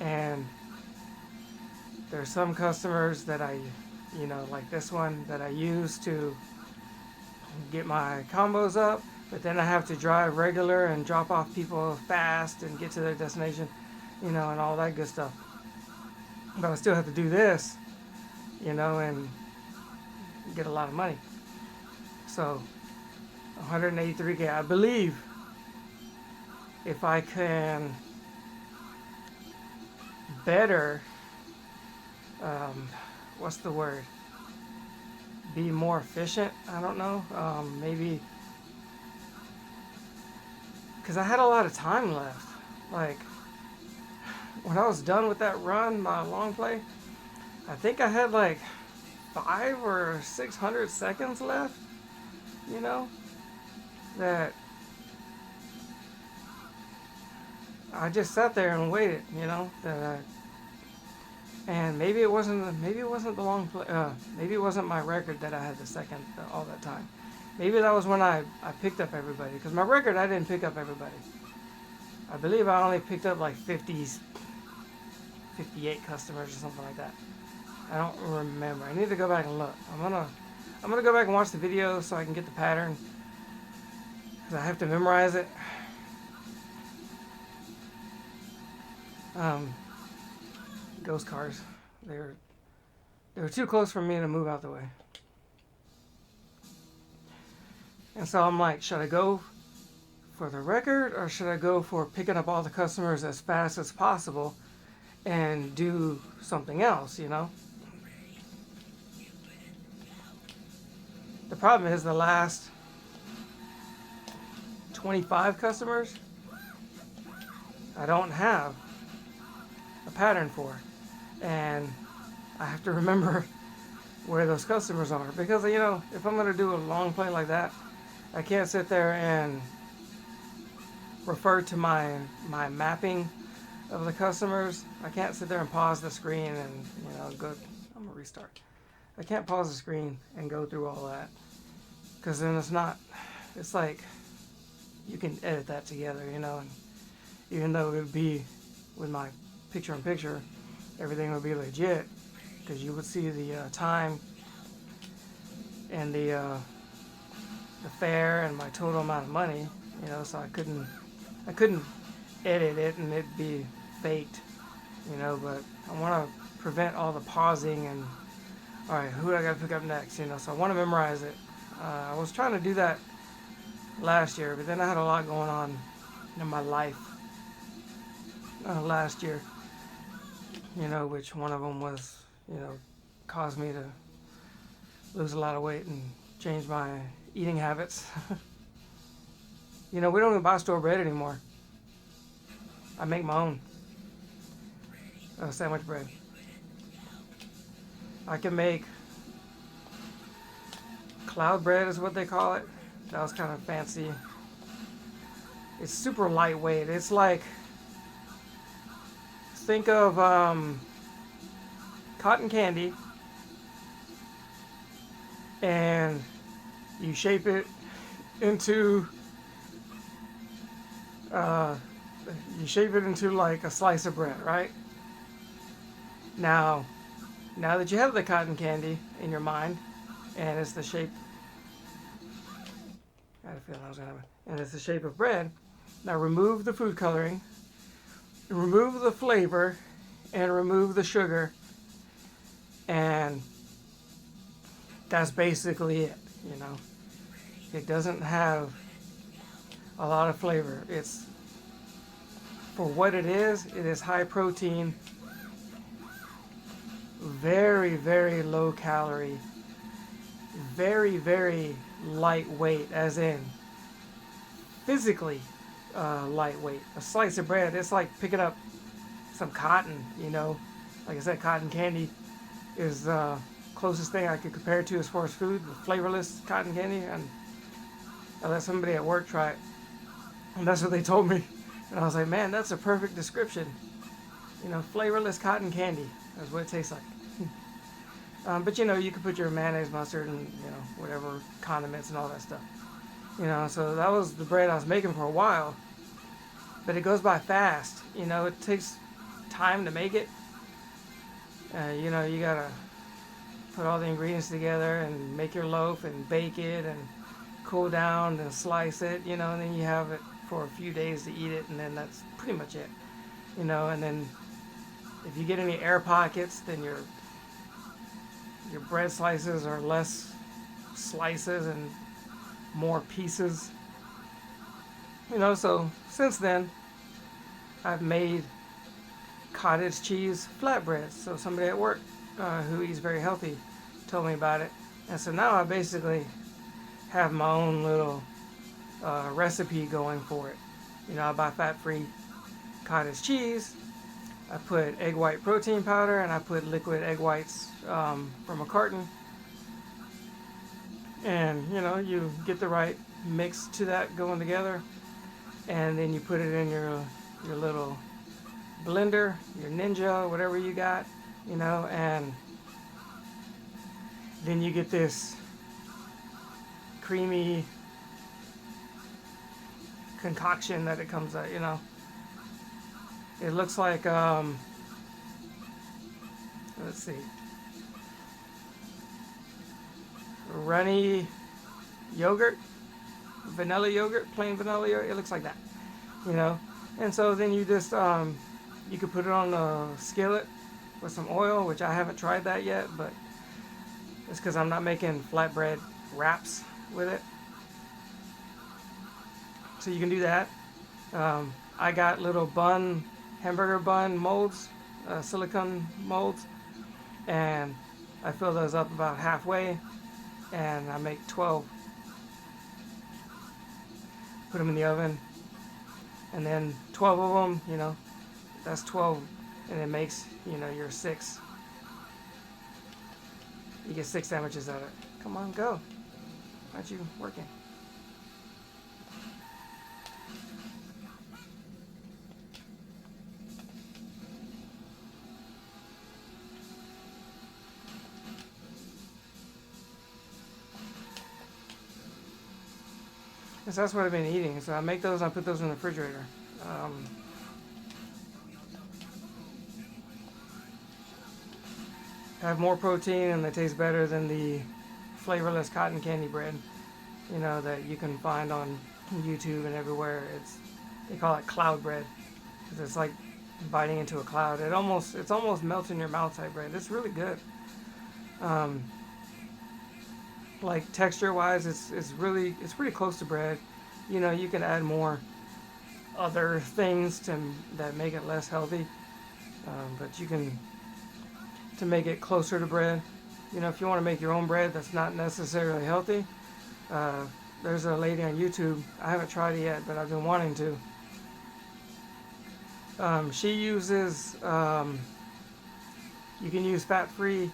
and there's some customers that I, you know, like this one that I use to get my combos up, but then I have to drive regular and drop off people fast and get to their destination, you know, and all that good stuff. But I still have to do this, you know, and get a lot of money. So 183K, I believe if I can better, what's the word? Be more efficient. I don't know. Maybe because I had a lot of time left. Like when I was done with that run, my long play, I think I had like 500 or 600 seconds left. You know, that I just sat there and waited. You know, and maybe it wasn't the long play. Maybe it wasn't my record that I had the second all that time. Maybe that was when I picked up everybody. Because my record, I didn't pick up everybody. I believe I only picked up like 58 customers or something like that. I don't remember. I need to go back and look. I'm gonna go back and watch the video so I can get the pattern. Because I have to memorize it. Ghost cars. They were too close for me to move out the way. And so I'm like, should I go for the record or should I go for picking up all the customers as fast as possible and do something else, you know? The problem is the last 25 customers I don't have a pattern for. And I have to remember where those customers are because, you know, if I'm going to do a long play like that, I can't sit there and refer to my mapping of the customers. I can't sit there and pause the screen and, you know, go. I'm going to restart. I can't pause the screen and go through all that because then it's like you can edit that together, you know, and even though it would be with my picture-in-picture, everything would be legit, because you would see the time and the fare and my total amount of money, you know, so I couldn't edit it and it'd be faked, you know, but I want to prevent all the pausing and, all right, who do I got to pick up next, you know, so I want to memorize it. I was trying to do that last year, but then I had a lot going on in my life last year, you know, which one of them was, you know, caused me to lose a lot of weight and change my eating habits. You know, we don't even buy store bread anymore. I make my own sandwich bread. I can make cloud bread is what they call it. That was kind of fancy. It's super lightweight. It's like, think of cotton candy, and you shape it into like a slice of bread, right? Now that you have the cotton candy in your mind, and it's the shape, I had a feeling I was gonna have it, and it's the shape of bread. Now remove the food coloring, remove the flavor, and remove the sugar, and that's basically it, you know. It doesn't have a lot of flavor. It's, for what it is high protein, very, very low calorie, very, very lightweight, as in physically lightweight. A slice of bread, it's like picking up some cotton, you know. Like I said, cotton candy is the closest thing I could compare it to as far as food, the flavorless cotton candy. And I let somebody at work try it, and that's what they told me. And I was like, man, that's a perfect description. You know, flavorless cotton candy. That's what it tastes like. But you know, you could put your mayonnaise, mustard, and you know, whatever condiments and all that stuff. You know, so that was the bread I was making for a while. But it goes by fast. You know, it takes time to make it. You know, you gotta put all the ingredients together and make your loaf and bake it and cool down and slice it. You know, and then you have it for a few days to eat it, and then that's pretty much it. You know, and then if you get any air pockets, then your bread slices are less slices and more pieces. You know, so since then, I've made cottage cheese flatbreads. So somebody at work who eats very healthy told me about it. And so now I basically have my own little recipe going for it. You know, I buy fat-free cottage cheese. I put egg white protein powder, and I put liquid egg whites from a carton. And, you know, you get the right mix to that going together. And then you put it in your little blender, your Ninja, whatever you got, you know, and then you get this creamy concoction that it comes out, you know. It looks like, let's see, runny yogurt, vanilla yogurt, plain vanilla yogurt. It looks like that, you know. And so then you just, you could put it on a skillet with some oil, which I haven't tried that yet, but it's because I'm not making flatbread wraps with it. So you can do that. I got little hamburger bun molds, silicone molds, and I fill those up about halfway, and I make 12. Put them in the oven, and then 12 of them, you know, that's 12, and it makes, you know, your 6. You get 6 sandwiches out of it. Come on, go. Why aren't you working? So that's what I've been eating. So I make those and I put those in the refrigerator. Have more protein and they taste better than the flavorless cotton candy bread, you know, that you can find on YouTube and everywhere. They call it cloud bread because it's like biting into a cloud. It's almost melts in your mouth type bread. It's really good. Like texture wise, it's pretty close to bread. You know, you can add more other things that make it less healthy, but you can to make it closer to bread. You know, if you want to make your own bread that's not necessarily healthy, there's a lady on YouTube. I haven't tried it yet, but I've been wanting to. She uses, you can use fat-free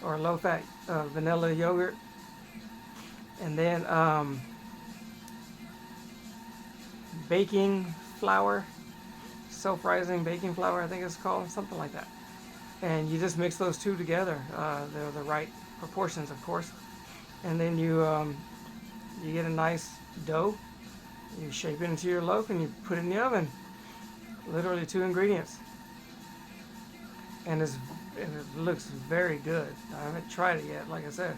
or low-fat vanilla yogurt, and then baking flour, self-rising baking flour, I think it's called, something like that. And you just mix those two together. They're the right proportions, of course. And then you get a nice dough. You shape it into your loaf and you put it in the oven. Literally 2 ingredients. And it looks very good. I haven't tried it yet, like I said,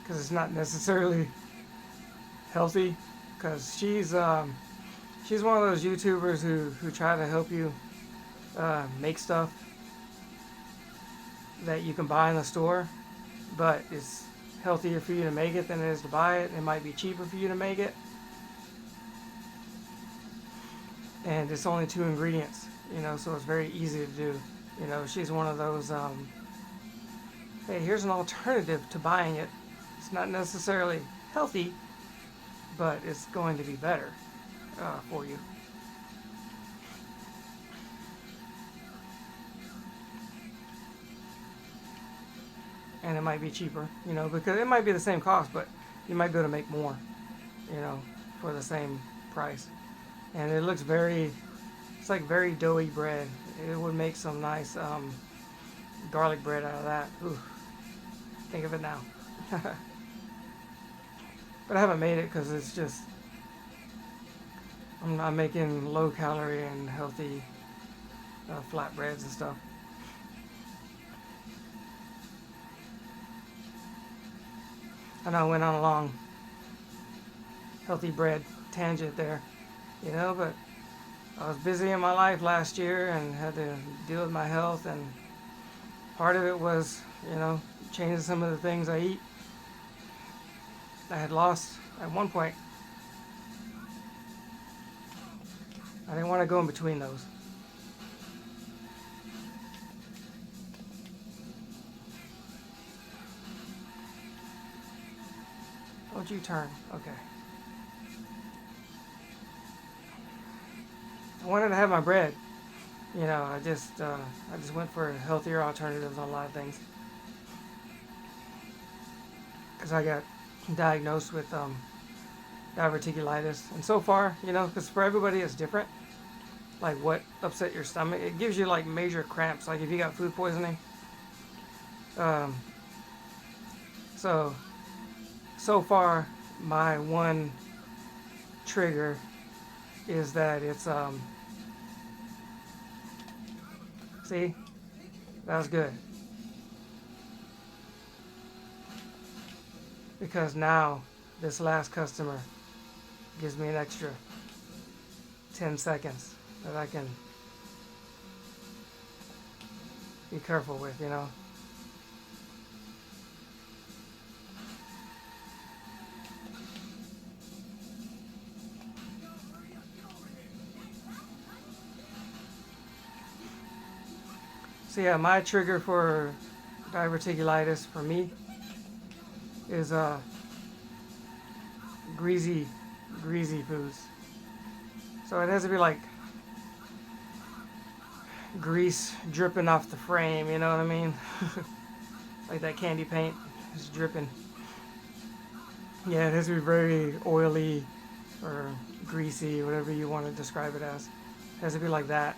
because it's not necessarily healthy. Because she's one of those YouTubers who try to help you make stuff that you can buy in the store, but it's healthier for you to make it than it is to buy it. It might be cheaper for you to make it, and it's only 2 ingredients, you know, so it's very easy to do. You know, she's one of those, hey, here's an alternative to buying it. It's not necessarily healthy, but it's going to be better for you. And it might be cheaper, you know, because it might be the same cost, but you might be able to make more, you know, for the same price. And it looks it's like very doughy bread. It would make some nice garlic bread out of that. Ooh, think of it now. But I haven't made it because it's just, I'm not making low calorie and healthy flatbreads and stuff. I know I went on a long healthy bread tangent there, you know, but I was busy in my life last year and had to deal with my health, and part of it was, you know, changing some of the things I eat. I had lost at one point. I didn't want to go in between those. Don't you turn? Okay. I wanted to have my bread. You know, I just went for healthier alternatives on a lot of things. Because I got diagnosed with diverticulitis. And so far, you know, because for everybody it's different. Like what upset your stomach. It gives you like major cramps. Like if you got food poisoning. So far, my one trigger is that it's, see, that was good. Because now, this last customer gives me an extra 10 seconds that I can be careful with, you know. So yeah, my trigger for diverticulitis for me is greasy foods. So it has to be like grease dripping off the frame, you know what I mean? Like that candy paint is dripping. Yeah, it has to be very oily or greasy, whatever you want to describe it as. It has to be like that.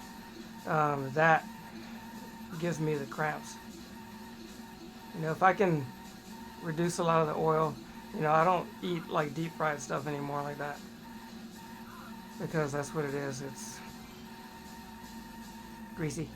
That gives me the cramps. You know, if I can reduce a lot of the oil, you know, I don't eat like deep fried stuff anymore like that. because that's what it is. It's greasy.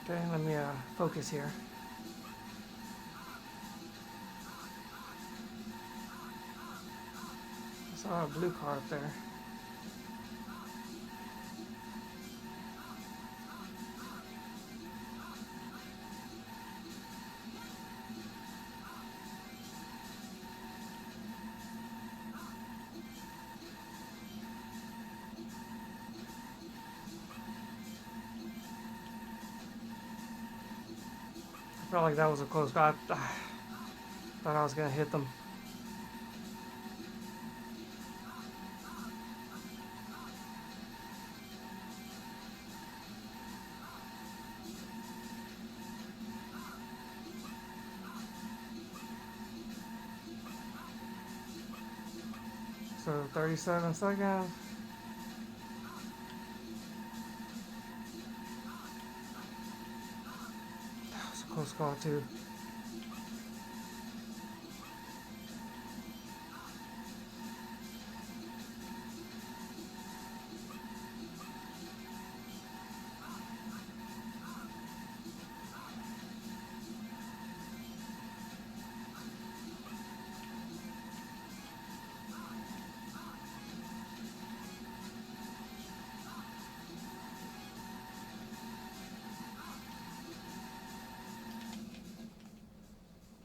Okay, let me focus here. I saw a blue car up there. I felt like that was a close call. I thought I was gonna hit them. So 37 seconds. That was a close call too.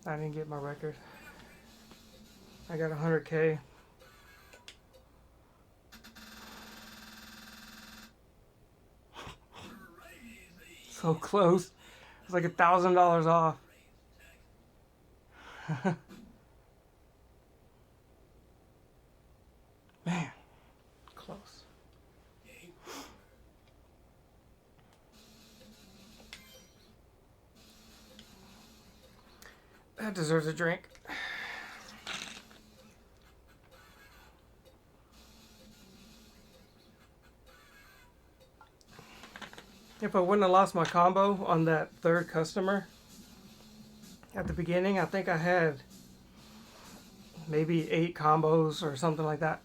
I didn't get my record. I got 100K. So close. It's like $1,000 off. Man, close. That deserves a drink. If I wouldn't have lost my combo on that third customer at the beginning, I think I had maybe 8 combos or something like that.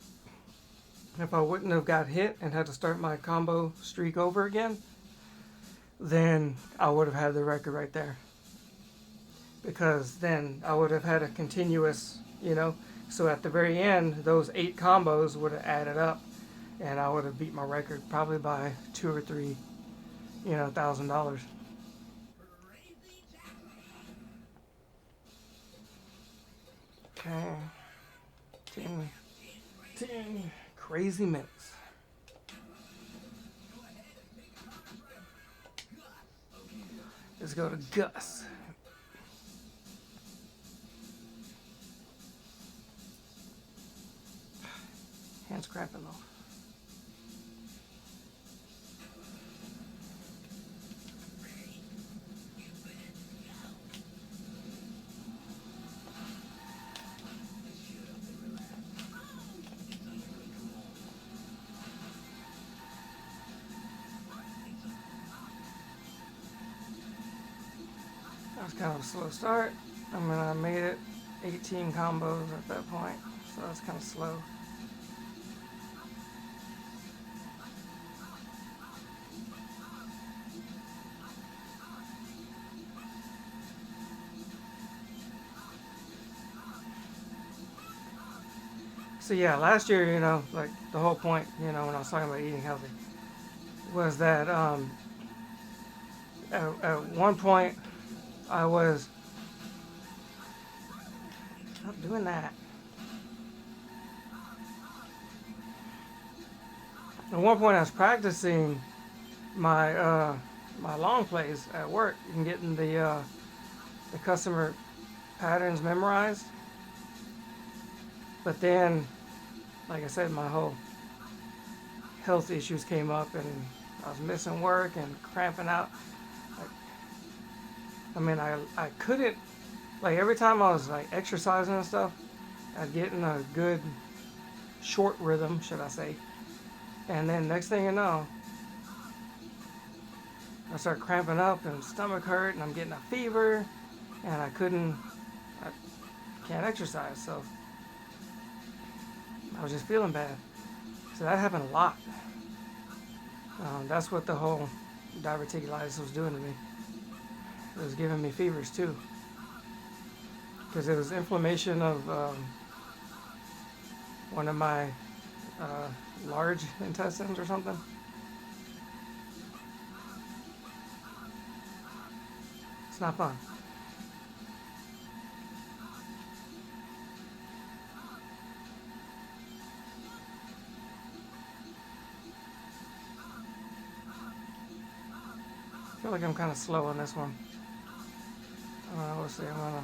If I wouldn't have got hit and had to start my combo streak over again, then I would have had the record right there. Because then I would have had a continuous, you know, so at the very end, those 8 combos would have added up, and I would have beat my record probably by $2,000 or $3,000, you know, $1,000. Okay, 10 crazy minutes. Let's go to Gus. Hands cramping though. That was kind of a slow start. I mean, I made it 18 combos at that point, so that's kind of slow. So yeah, last year, you know, like the whole point, you know, when I was talking about eating healthy, was that at one point I was not doing that. At one point I was practicing my my long plays at work and getting the customer patterns memorized. But then, like I said, my whole health issues came up and I was missing work and cramping out. Like, I mean, I couldn't, like every time I was like exercising and stuff, I'd get in a good short rhythm, should I say, And then next thing you know, I start cramping up and stomach hurt and I'm getting a fever and I can't exercise, so I was just feeling bad. So that happened a lot. That's what the whole diverticulitis was doing to me. It was giving me fevers too, because it was inflammation of one of my large intestines or something. It's not fun. I feel like I'm kind of slow on this one. Let's see, I'm gonna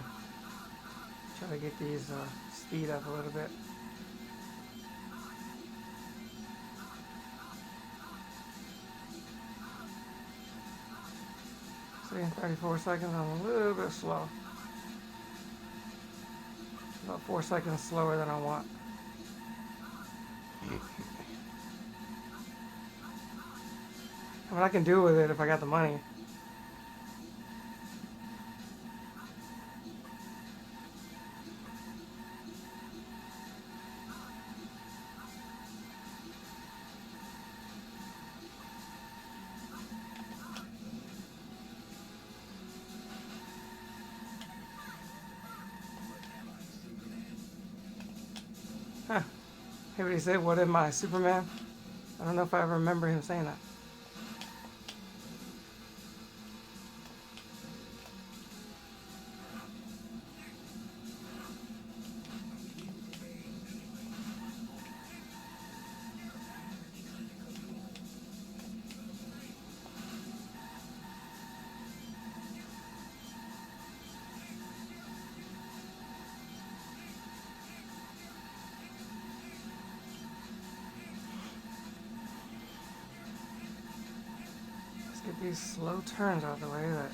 try to get these speed up a little bit. See, 34 seconds, I'm a little bit slow. About 4 seconds slower than I want. I mean, I can do with it if I got the money. Huh. Hey, what he said, what am I, Superman? I don't know if I ever remember him saying that. Get these slow turns out of the way that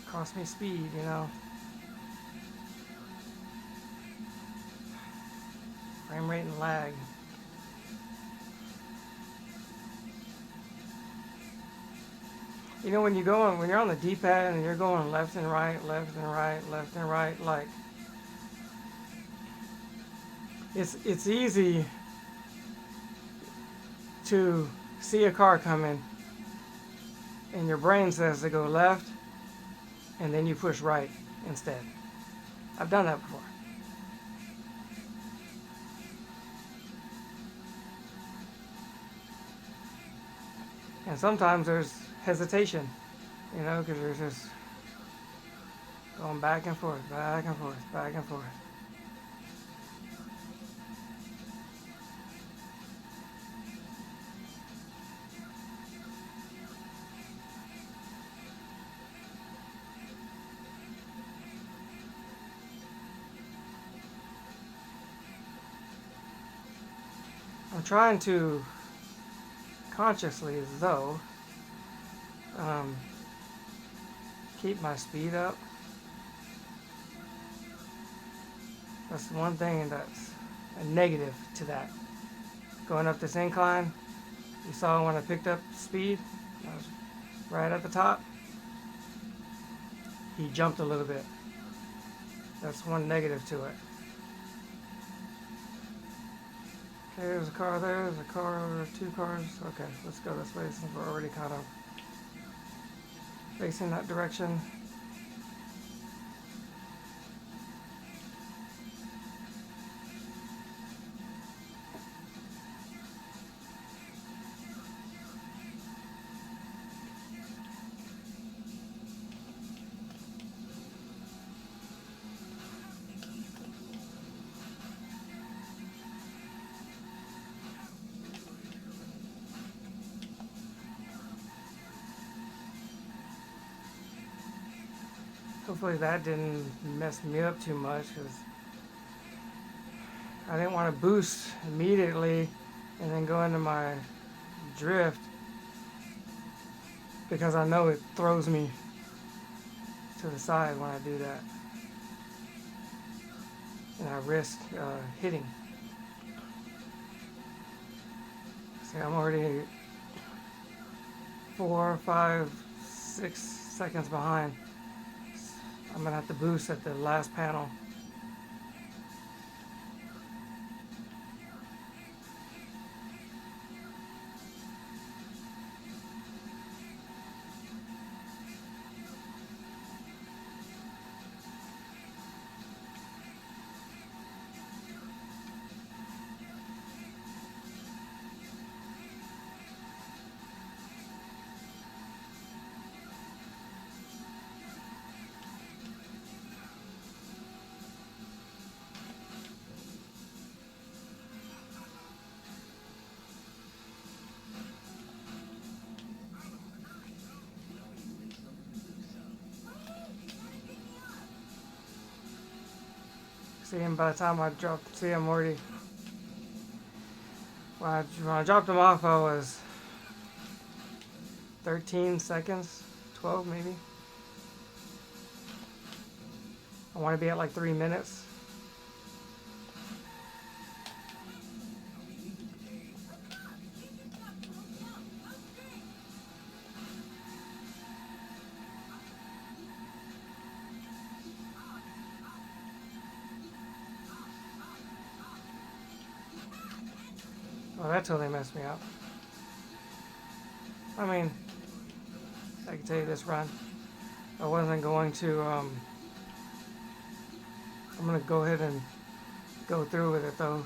cost me speed, you know. Frame rate and lag. You know, when you're on the D-pad and you're going left and right, left and right, left and right, like it's easy to see a car coming and your brain says to go left and then you push right instead. I've done that before. And sometimes there's hesitation, you know, because there's just going back and forth, back and forth, back and forth. I'm trying to consciously, though, keep my speed up. That's one thing that's a negative to that. Going up this incline, you saw when I picked up speed, I was right at the top. He jumped a little bit. That's one negative to it. Okay, there's a car there, there's a car over, 2 cars. Okay, let's go this way since we're already kind of facing that direction. Hopefully that didn't mess me up too much, because I didn't want to boost immediately and then go into my drift, because I know it throws me to the side when I do that, and I risk hitting. See, I'm already 4, 5, 6 seconds behind. I'm gonna have to boost at the last panel. See, and by the time I dropped, see, I'm already, when I dropped them off, I was 13 seconds, 12 maybe. I want to be at like 3 minutes. Oh, that totally messed me up. I mean, I can tell you this run, I wasn't going to, I'm going to go ahead and go through with it though.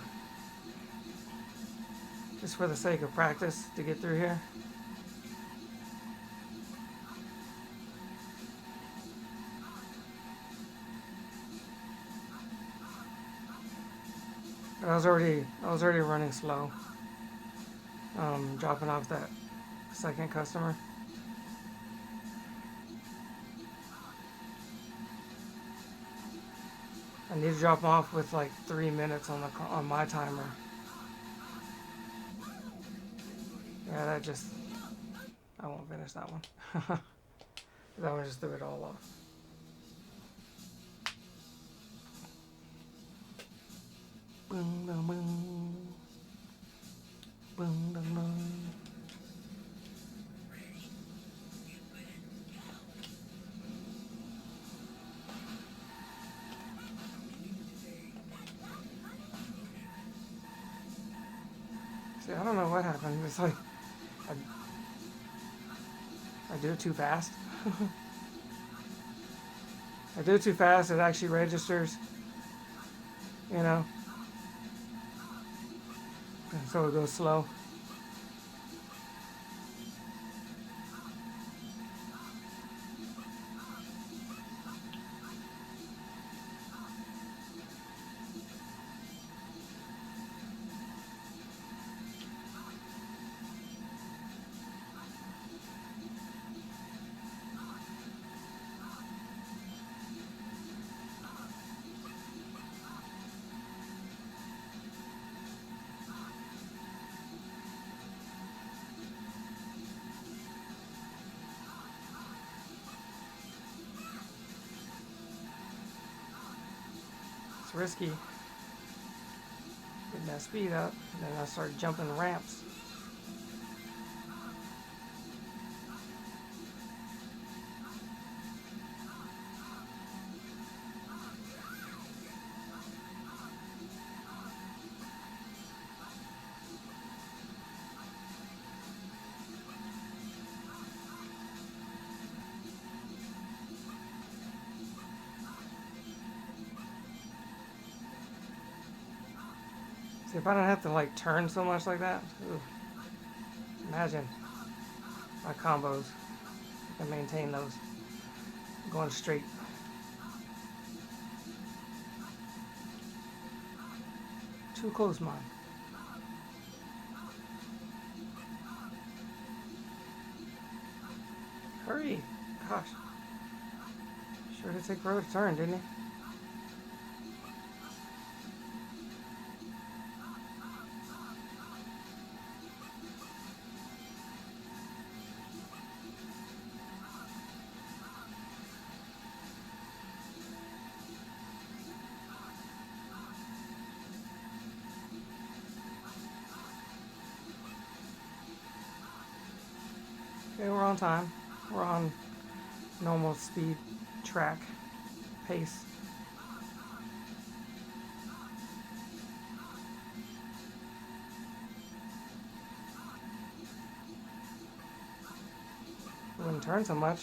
Just for the sake of practice to get through here. I was already running slow. Dropping off that second customer. I need to drop off with like 3 minutes on my timer. Yeah, that just, I won't finish that one. That one just threw it all off. Boom, boom, boom. Boom, boom, boom. See, I don't know what happened. It's like, I do it too fast. I do it too fast, it actually registers, you know, and so it goes slow. It's risky. Getting that speed up, and then I start jumping ramps. See, if I don't have to like turn so much like that, ooh, imagine my combos. I can maintain those going straight. Too close, man. Hurry! Gosh, sure did take forever to turn, didn't he? Okay, we're on time. We're on normal speed track pace. It wouldn't turn so much.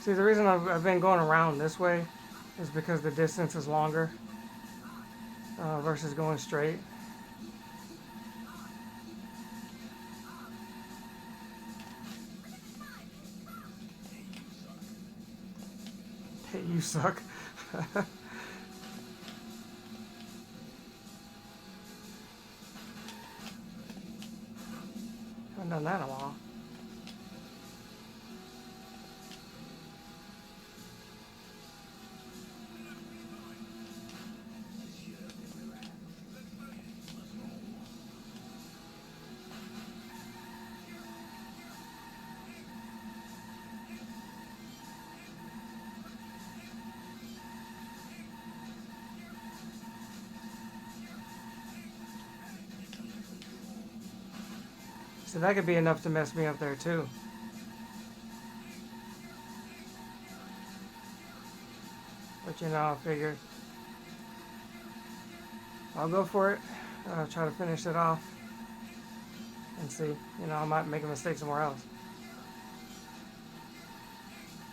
See, the reason I've been going around this way is because the distance is longer versus going straight. Hey, you suck. Haven't done that in a while. So that could be enough to mess me up there too. But you know, I figured I'll go for it. Try to finish it off and see. You know, I might make a mistake somewhere else.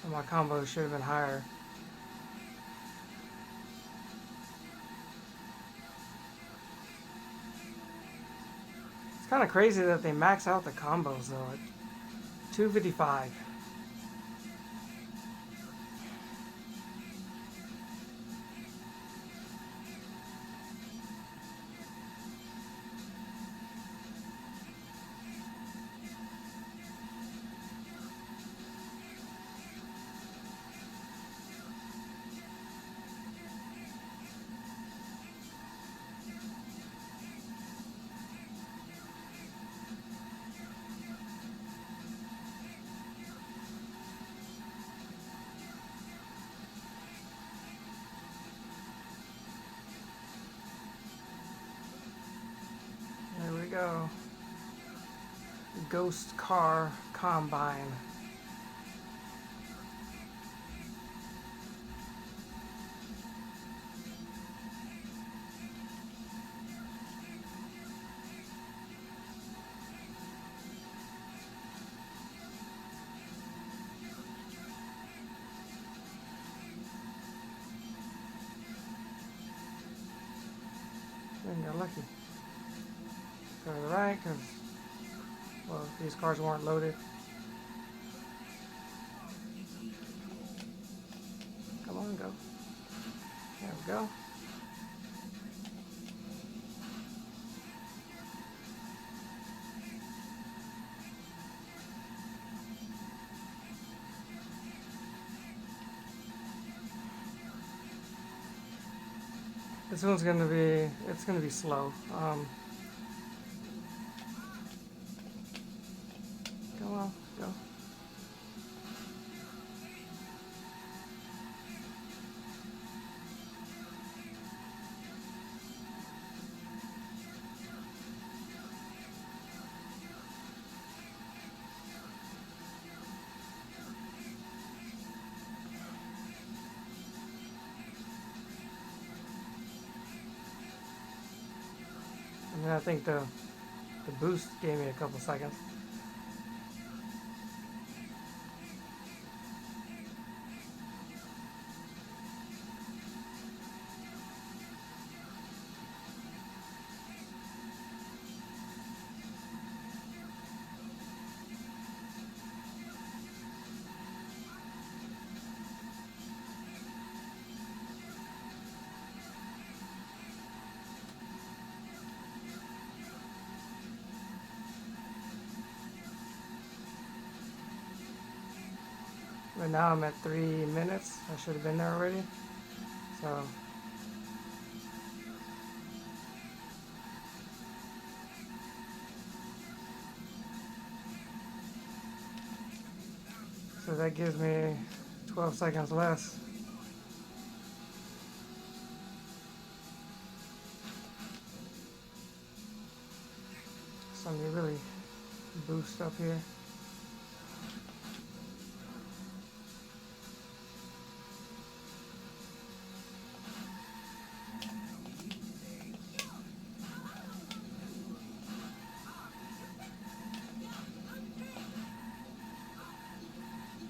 And my combos should have been higher. It's kind of crazy that they max out the combos though at 255. There we go. Ghost Car Combine. And got lucky. Go to the right, because, well, these cars weren't loaded. Come on, go. There we go. This one's gonna be, it's gonna be slow. Come on, go. And then I think the boost gave me a couple seconds. But now I'm at 3 minutes. I should have been there already. So that gives me 12 seconds less. So boost up here.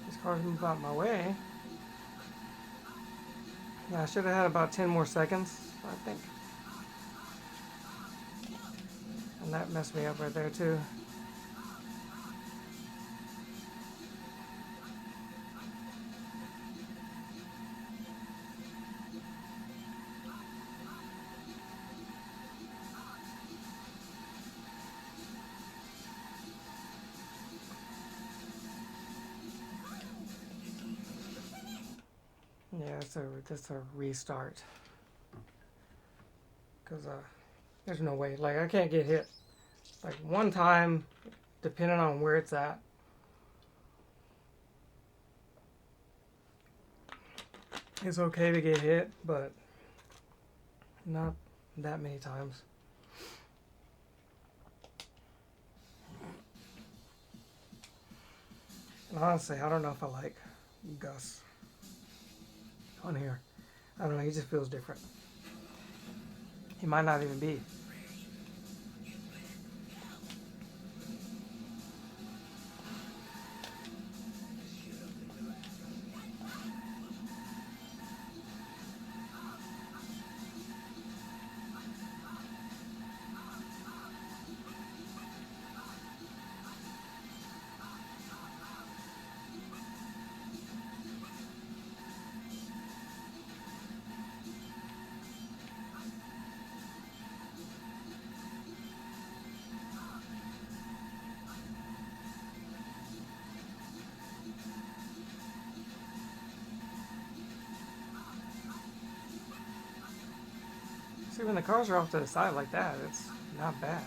These cars move out my way. Yeah, I should have had about 10 more seconds, I think. And that messed me up right there too. Yeah, it's a restart. Because there's no way. Like, I can't get hit. Like, one time, depending on where it's at. It's okay to get hit, but not that many times. And honestly, I don't know if I like Gus on here. I don't know, he just feels different. He might not even be. See, when the cars are off to the side like that, it's not bad.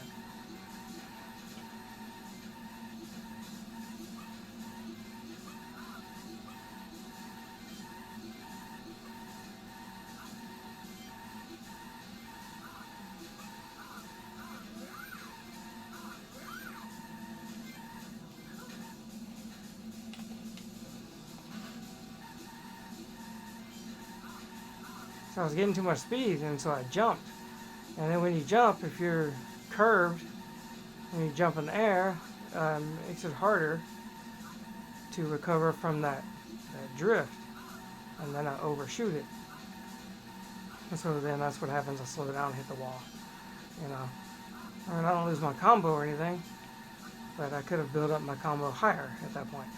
So I was getting too much speed, and so I jumped. And then when you jump, if you're curved, when you jump in the air, it makes it harder to recover from that drift. And then I overshoot it. And so then that's what happens. I slow down and hit the wall. You know, I mean, I don't lose my combo or anything, but I could have built up my combo higher at that point.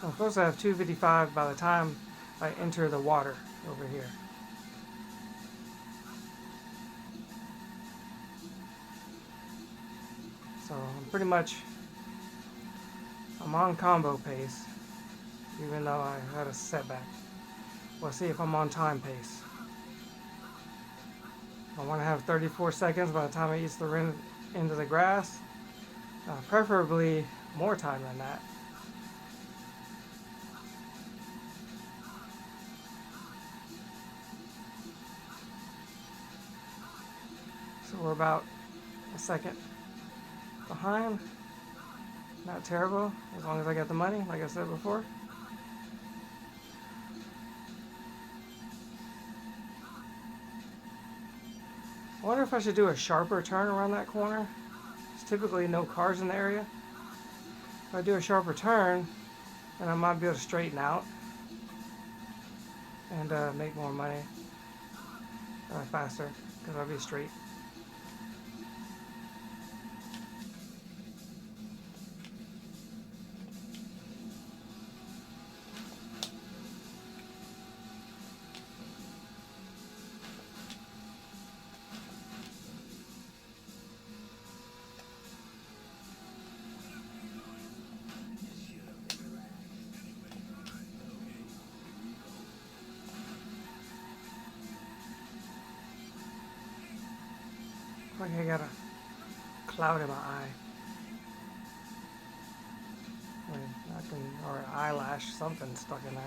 I'm supposed to have 255 by the time I enter the water over here. So I'm on combo pace, even though I had a setback. We'll see if I'm on time pace. I want to have 34 seconds by the time I eat the into the grass, preferably more time than that. So we're about a second behind. Not terrible, as long as I get the money, like I said before. I wonder if I should do a sharper turn around that corner. There's typically no cars in the area. If I do a sharper turn, then I might be able to straighten out and make more money faster, because I'll be straight. Like I gotta cloud in my eye. Or an eyelash, something stuck in there.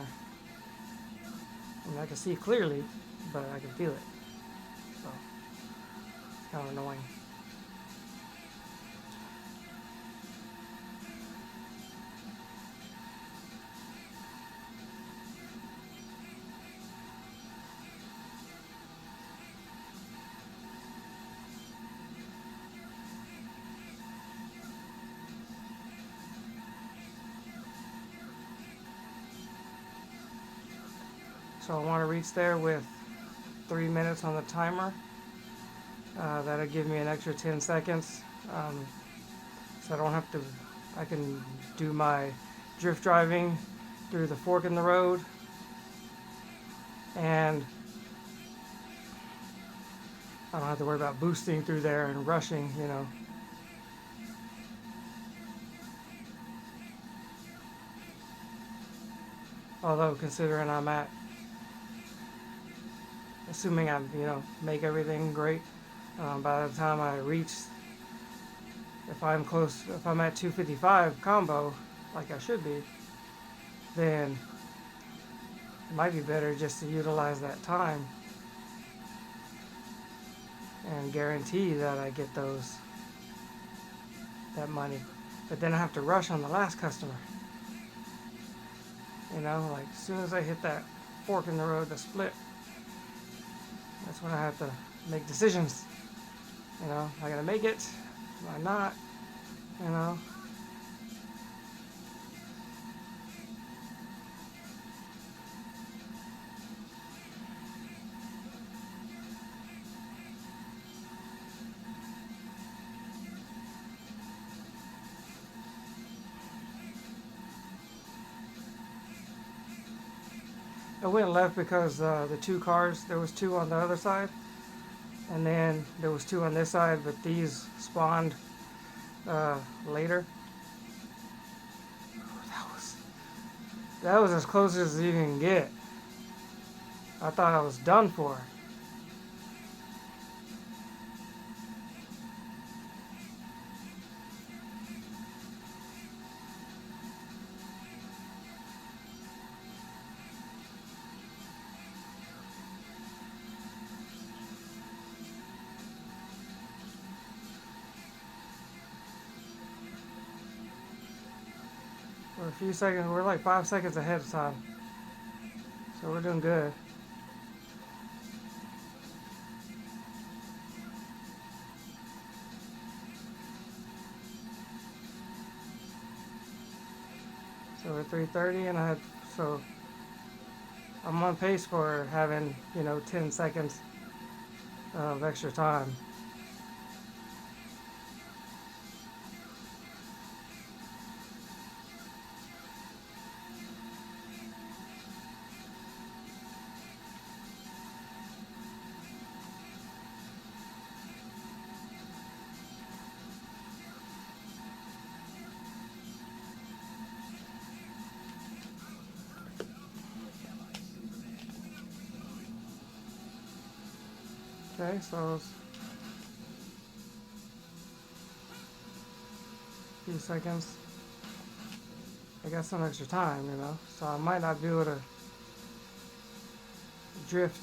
I mean, I can see clearly, but I can feel it. So, it's kind of annoying. So I want to reach there with 3 minutes on the timer. That'll give me an extra 10 seconds. So I don't have to, I can do my drift driving through the fork in the road. And I don't have to worry about boosting through there and rushing, you know. Although considering I'm at, assuming I'm, you know, make everything great, by the time I reach, if I'm close, if I'm at 255 combo, like I should be, then it might be better just to utilize that time and guarantee that I get that money. But then I have to rush on the last customer. You know, like as soon as I hit that fork in the road, the split, that's when I have to make decisions. You know, am I gonna make it? Am I not? You know. I went left because the two cars, there was two on the other side, and then there was two on this side, but these spawned later. That was as close as you can get. I thought I was done for. For a few seconds, we're like 5 seconds ahead of time. So we're doing good. So we're 3:30 and so I'm on pace for having, you know, 10 seconds of extra time. Okay, so it's a few seconds. I got some extra time, you know, so I might not be able to drift.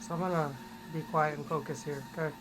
So I'm gonna be quiet and focus here, okay?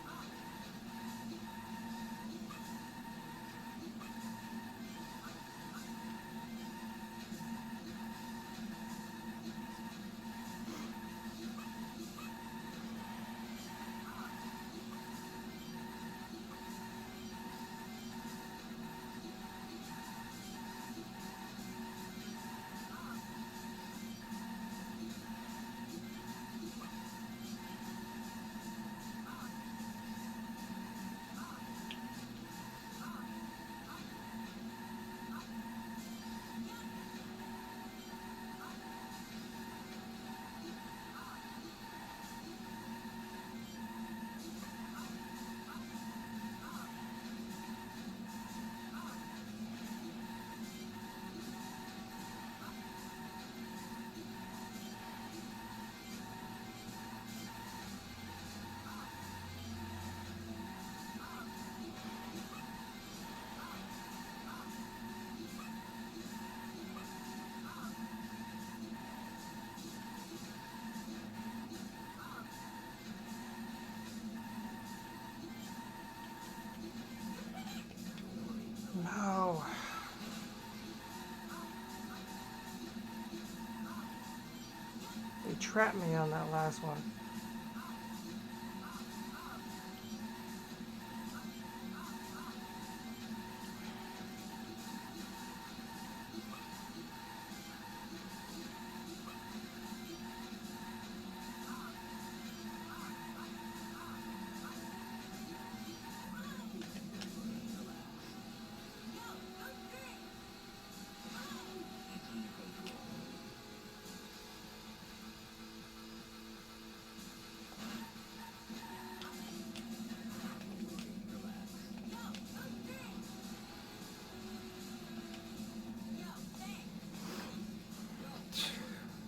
trapped me on that last one.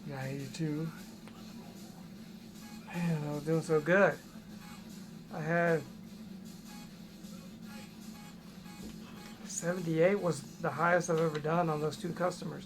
Yeah, 82. Man, I was doing so good. I had 78 was the highest I've ever done on those two customers.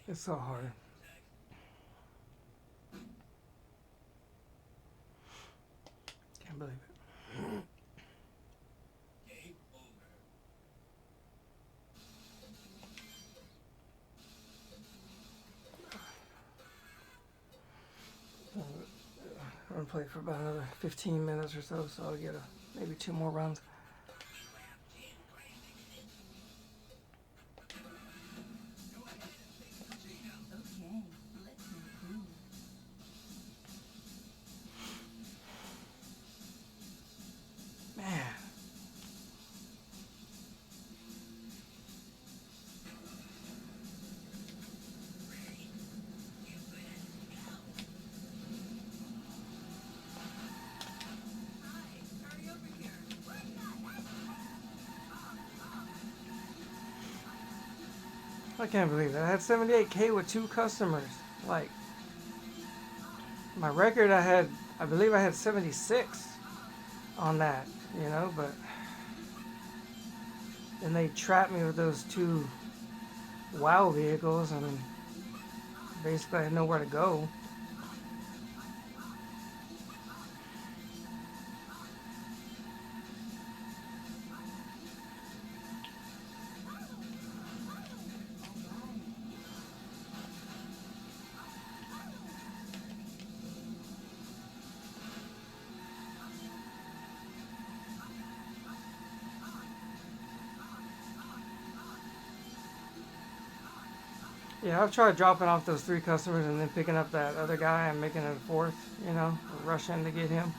It's so hard. Can't believe it. I'm gonna play for about another 15 minutes or so, so I'll get maybe 2 more runs. I can't believe that. I had 78K with 2 customers. Like, my record I believe I had 76 on that, you know, but then they trapped me with those 2 WoW vehicles and basically I had nowhere to go. Yeah, I've tried dropping off those 3 customers and then picking up that other guy and making it a 4th, you know, rush in to get him.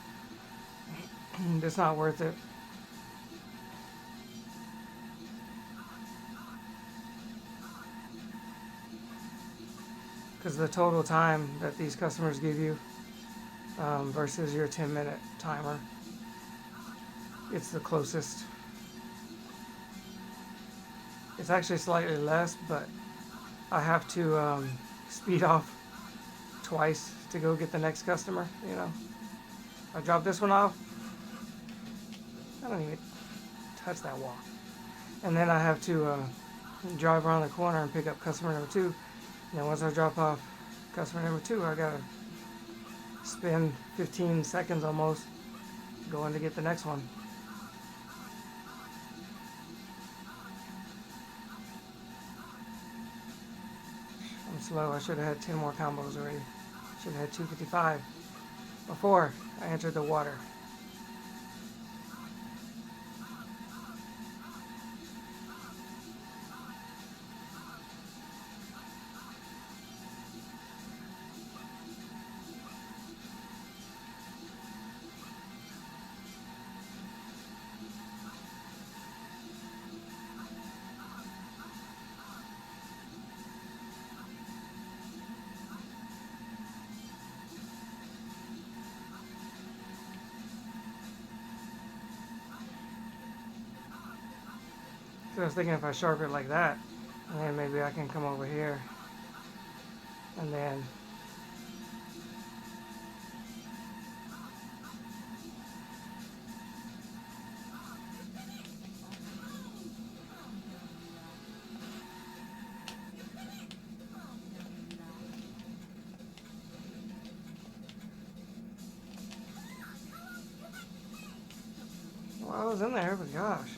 It's not worth it. Because the total time that these customers give you versus your 10-minute timer, it's the closest. It's actually slightly less, but I have to speed off twice to go get the next customer, you know. I drop this one off, I don't even touch that wall. And then I have to drive around the corner and pick up customer number 2. And then once I drop off customer number 2, I gotta spend 15 seconds almost going to get the next one. I'm slow. I should have had 10 more combos already. Should have had 255 before I entered the water. So I was thinking if I sharpen it like that, and then maybe I can come over here, and then was in there, but gosh,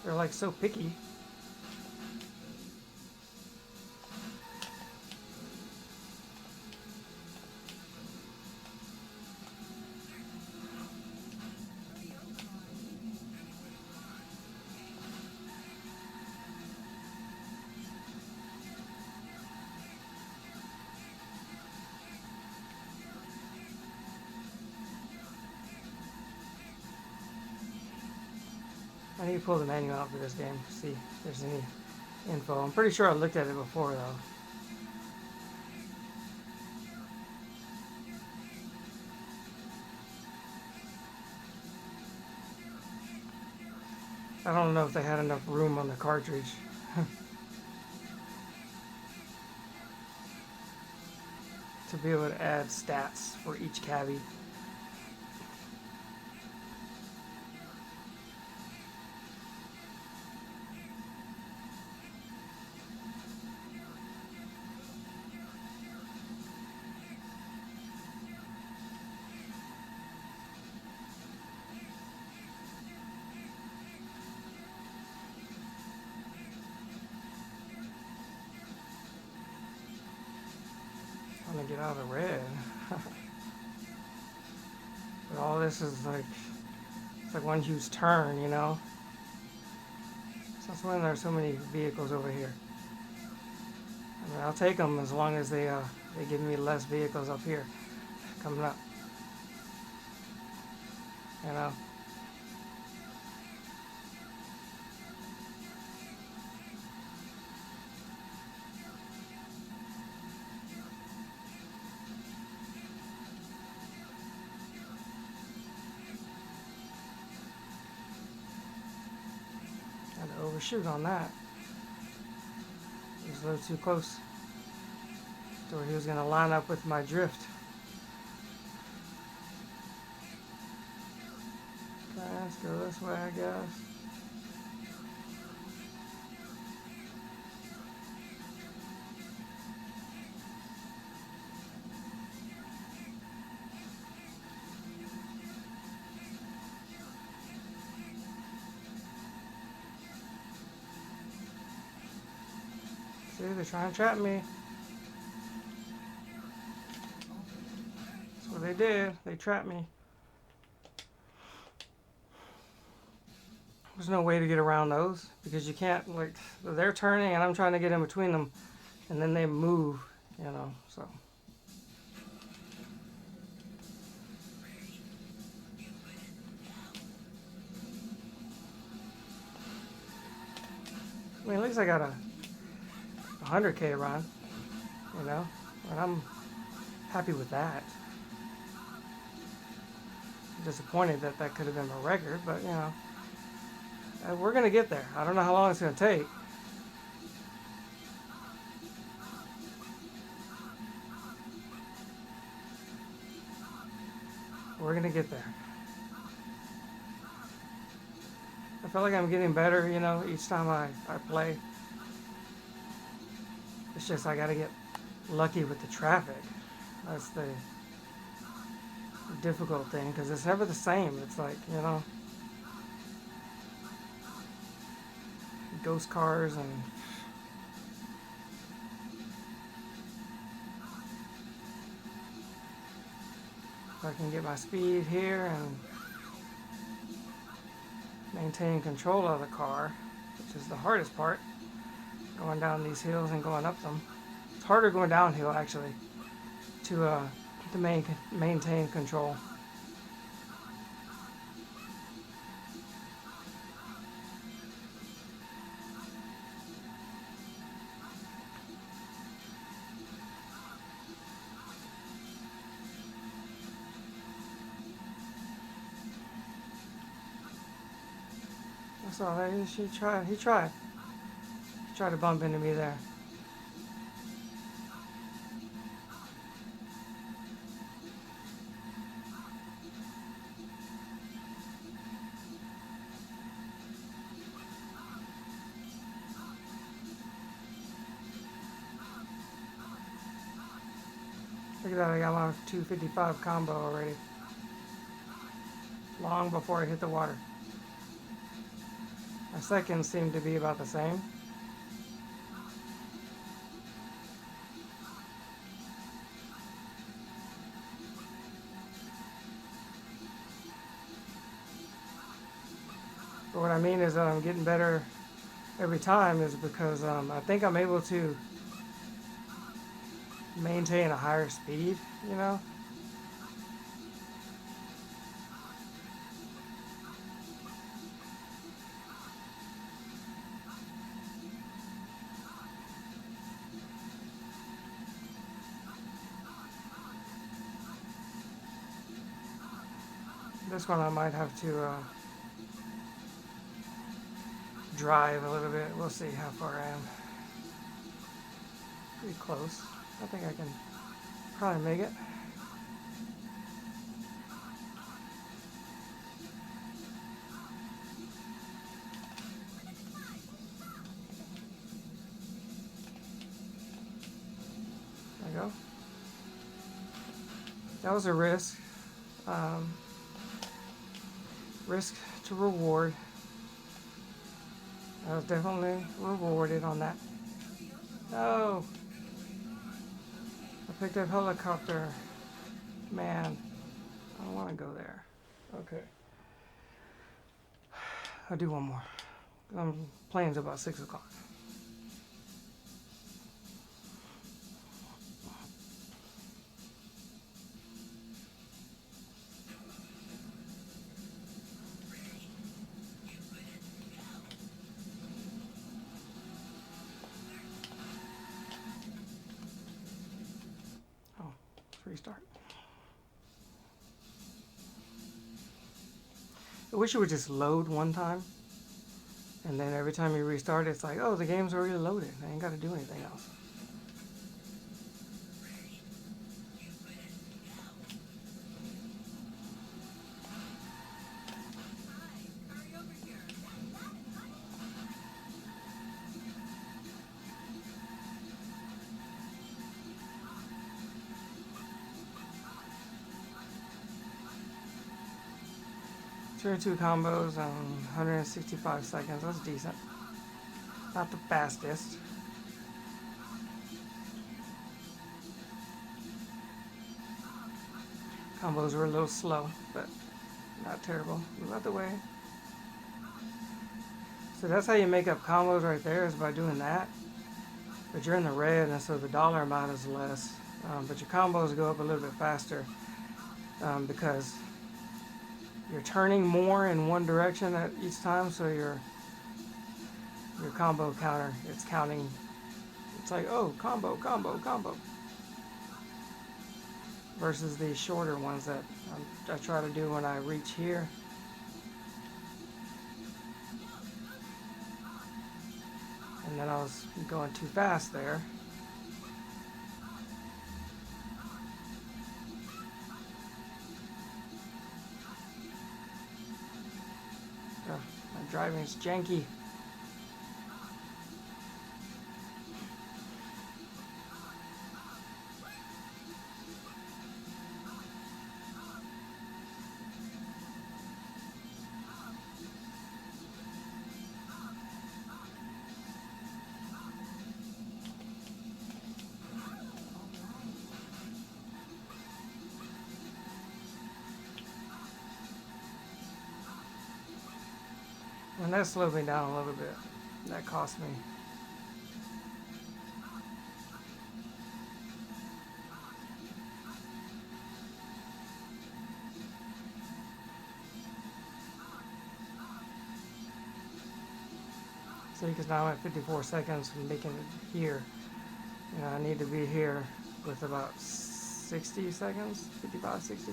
they're like so picky. I need to pull the manual out for this game to see if there's any info. I'm pretty sure I looked at it before though. I don't know if they had enough room on the cartridge. To be able to add stats for each cabbie. I'm gonna get out of red. But all this is like, it's like one huge turn, you know? So that's why there's so many vehicles over here. I mean, I'll take them as long as they give me less vehicles up here coming up. You know? Overshoot on that. It was a little too close to where he was going to line up with my drift. Okay, let's go this way, I guess. See, they're trying to trap me. That's what they did. They trapped me. There's no way to get around those because you can't, like, they're turning and I'm trying to get in between them and then they move, you know, so. I mean, at least I got a 100K run, you know, and I'm happy with that. I'm disappointed that that could have been my record, but you know, we're gonna get there. I don't know how long it's gonna take. We're gonna get there. I feel like I'm getting better, you know, each time I play. It's just I gotta get lucky with the traffic. That's the difficult thing because it's never the same. It's like, you know, ghost cars and if I can get my speed here and maintain control of the car, which is the hardest part. Going down these hills and going up them. It's harder going downhill actually to maintain control. That's all that is. He tried to bump into me there. Look at that, I got my 255 combo already. Long before I hit the water. My seconds seem to be about the same. But what I mean is that I'm getting better every time is because I think I'm able to maintain a higher speed, you know? This one I might have to drive a little bit. We'll see how far I am. Pretty close. I think I can probably make it. There we go. That was a risk. Risk to reward. I was definitely rewarded on that. No! I picked up helicopter. Man, I don't want to go there. Okay. I'll do one more. I'm playing until about 6 o'clock. Restart. I wish it would just load one time, and then every time you restart it's like, oh, the game's already loaded. I ain't got to do anything else. Tier 2 combos on 165 seconds, that's decent. Not the fastest. Combos were a little slow, but not terrible. Move out the way. So that's how you make up combos right there, is by doing that. But you're in the red, and so the dollar amount is less. But your combos go up a little bit faster because you're turning more in one direction at each time, so your combo counter, it's counting. It's like, oh, combo, combo, combo. Versus the shorter ones that I try to do when I reach here. And then I was going too fast there. My driving's janky. And that slowed me down a little bit. That cost me. See, because now I'm at 54 seconds from making it here. You know, I need to be here with about 60 seconds, 55, 60.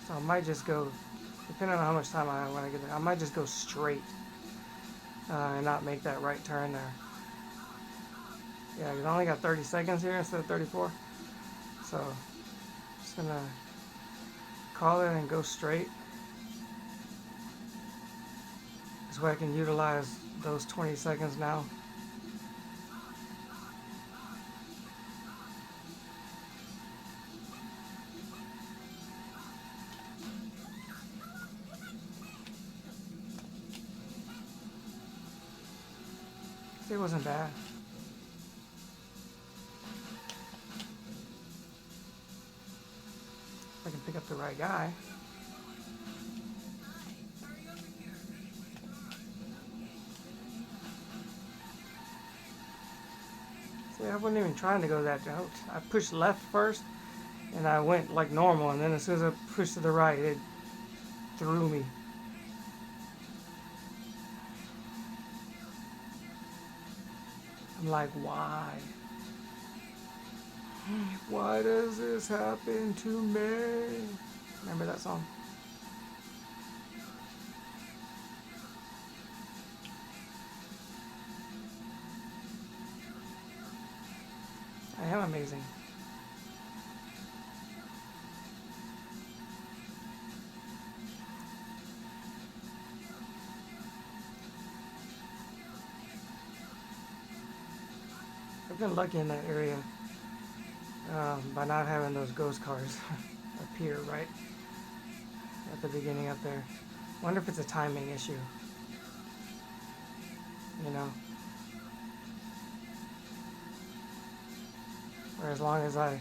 So I might just go, depending on how much time I have when I get there, I might just go straight and not make that right turn there. Yeah, I only got 30 seconds here instead of 34. So I'm just gonna call it and go straight. This way I can utilize those 20 seconds now. It wasn't bad. If I can pick up the right guy. See, I wasn't even trying to go that route. I pushed left first, and I went like normal, and then as soon as I pushed to the right, it threw me. I'm like, why? Why does this happen to me? Remember that song? I am amazing. I've been lucky in that area by not having those ghost cars appear right at the beginning up there. Wonder if it's a timing issue. You know? Or as long as I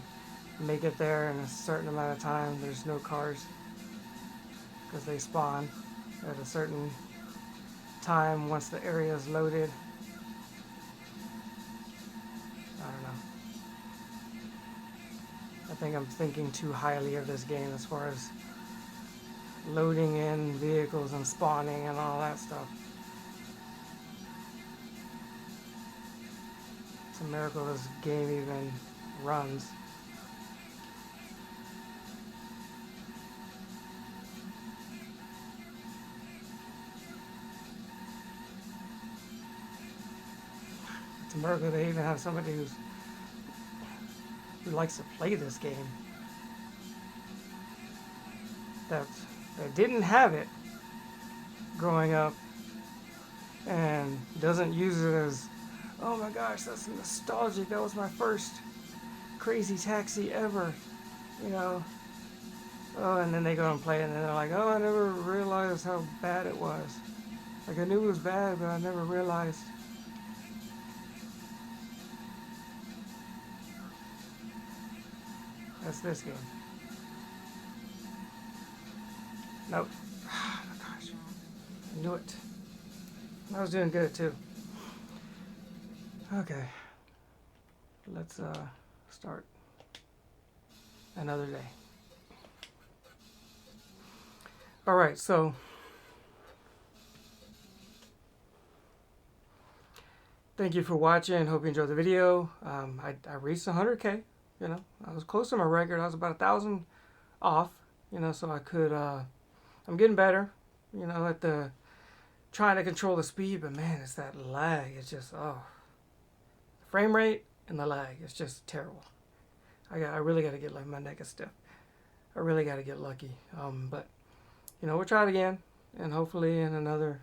make it there in a certain amount of time, there's no cars. Because they spawn at a certain time once the area is loaded. I don't know. I think I'm thinking too highly of this game as far as loading in vehicles and spawning and all that stuff. It's a miracle this game even runs. It's a miracle they even have somebody who likes to play this game that didn't have it growing up and doesn't use it as, oh my gosh, that's nostalgic, that was my first Crazy Taxi ever, you know. Oh, and then they go and play it and they're like, oh, I never realized how bad it was. Like, I knew it was bad, but I never realized. That's this game. Nope. Oh my gosh. I knew it. I was doing good too. Okay. Let's start another day. Alright, so thank you for watching. Hope you enjoyed the video. I reached 100K. You know, I was close to my record. I was about 1,000 off. You know, so I could. I'm getting better. You know, at the trying to control the speed, but man, it's that lag. It's just the frame rate and the lag. It's just terrible. I really got to get, like, my neck is stiff. I really got to get lucky. But you know, we'll try it again, and hopefully in another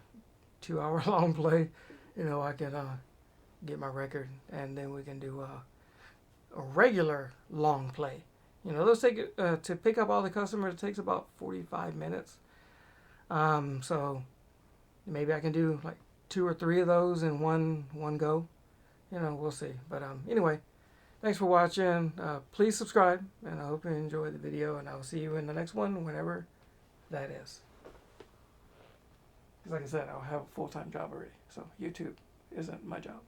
2-hour long play, you know, I can get my record, and then we can do a regular long play. You know, those take to pick up all the customers, it takes about 45 minutes. So maybe I can do like 2 or 3 of those in one go. You know, we'll see. But anyway, thanks for watching. Please subscribe, and I hope you enjoyed the video, and I'll see you in the next one, whenever that is. Like I said, I'll have a full-time job already, so YouTube isn't my job.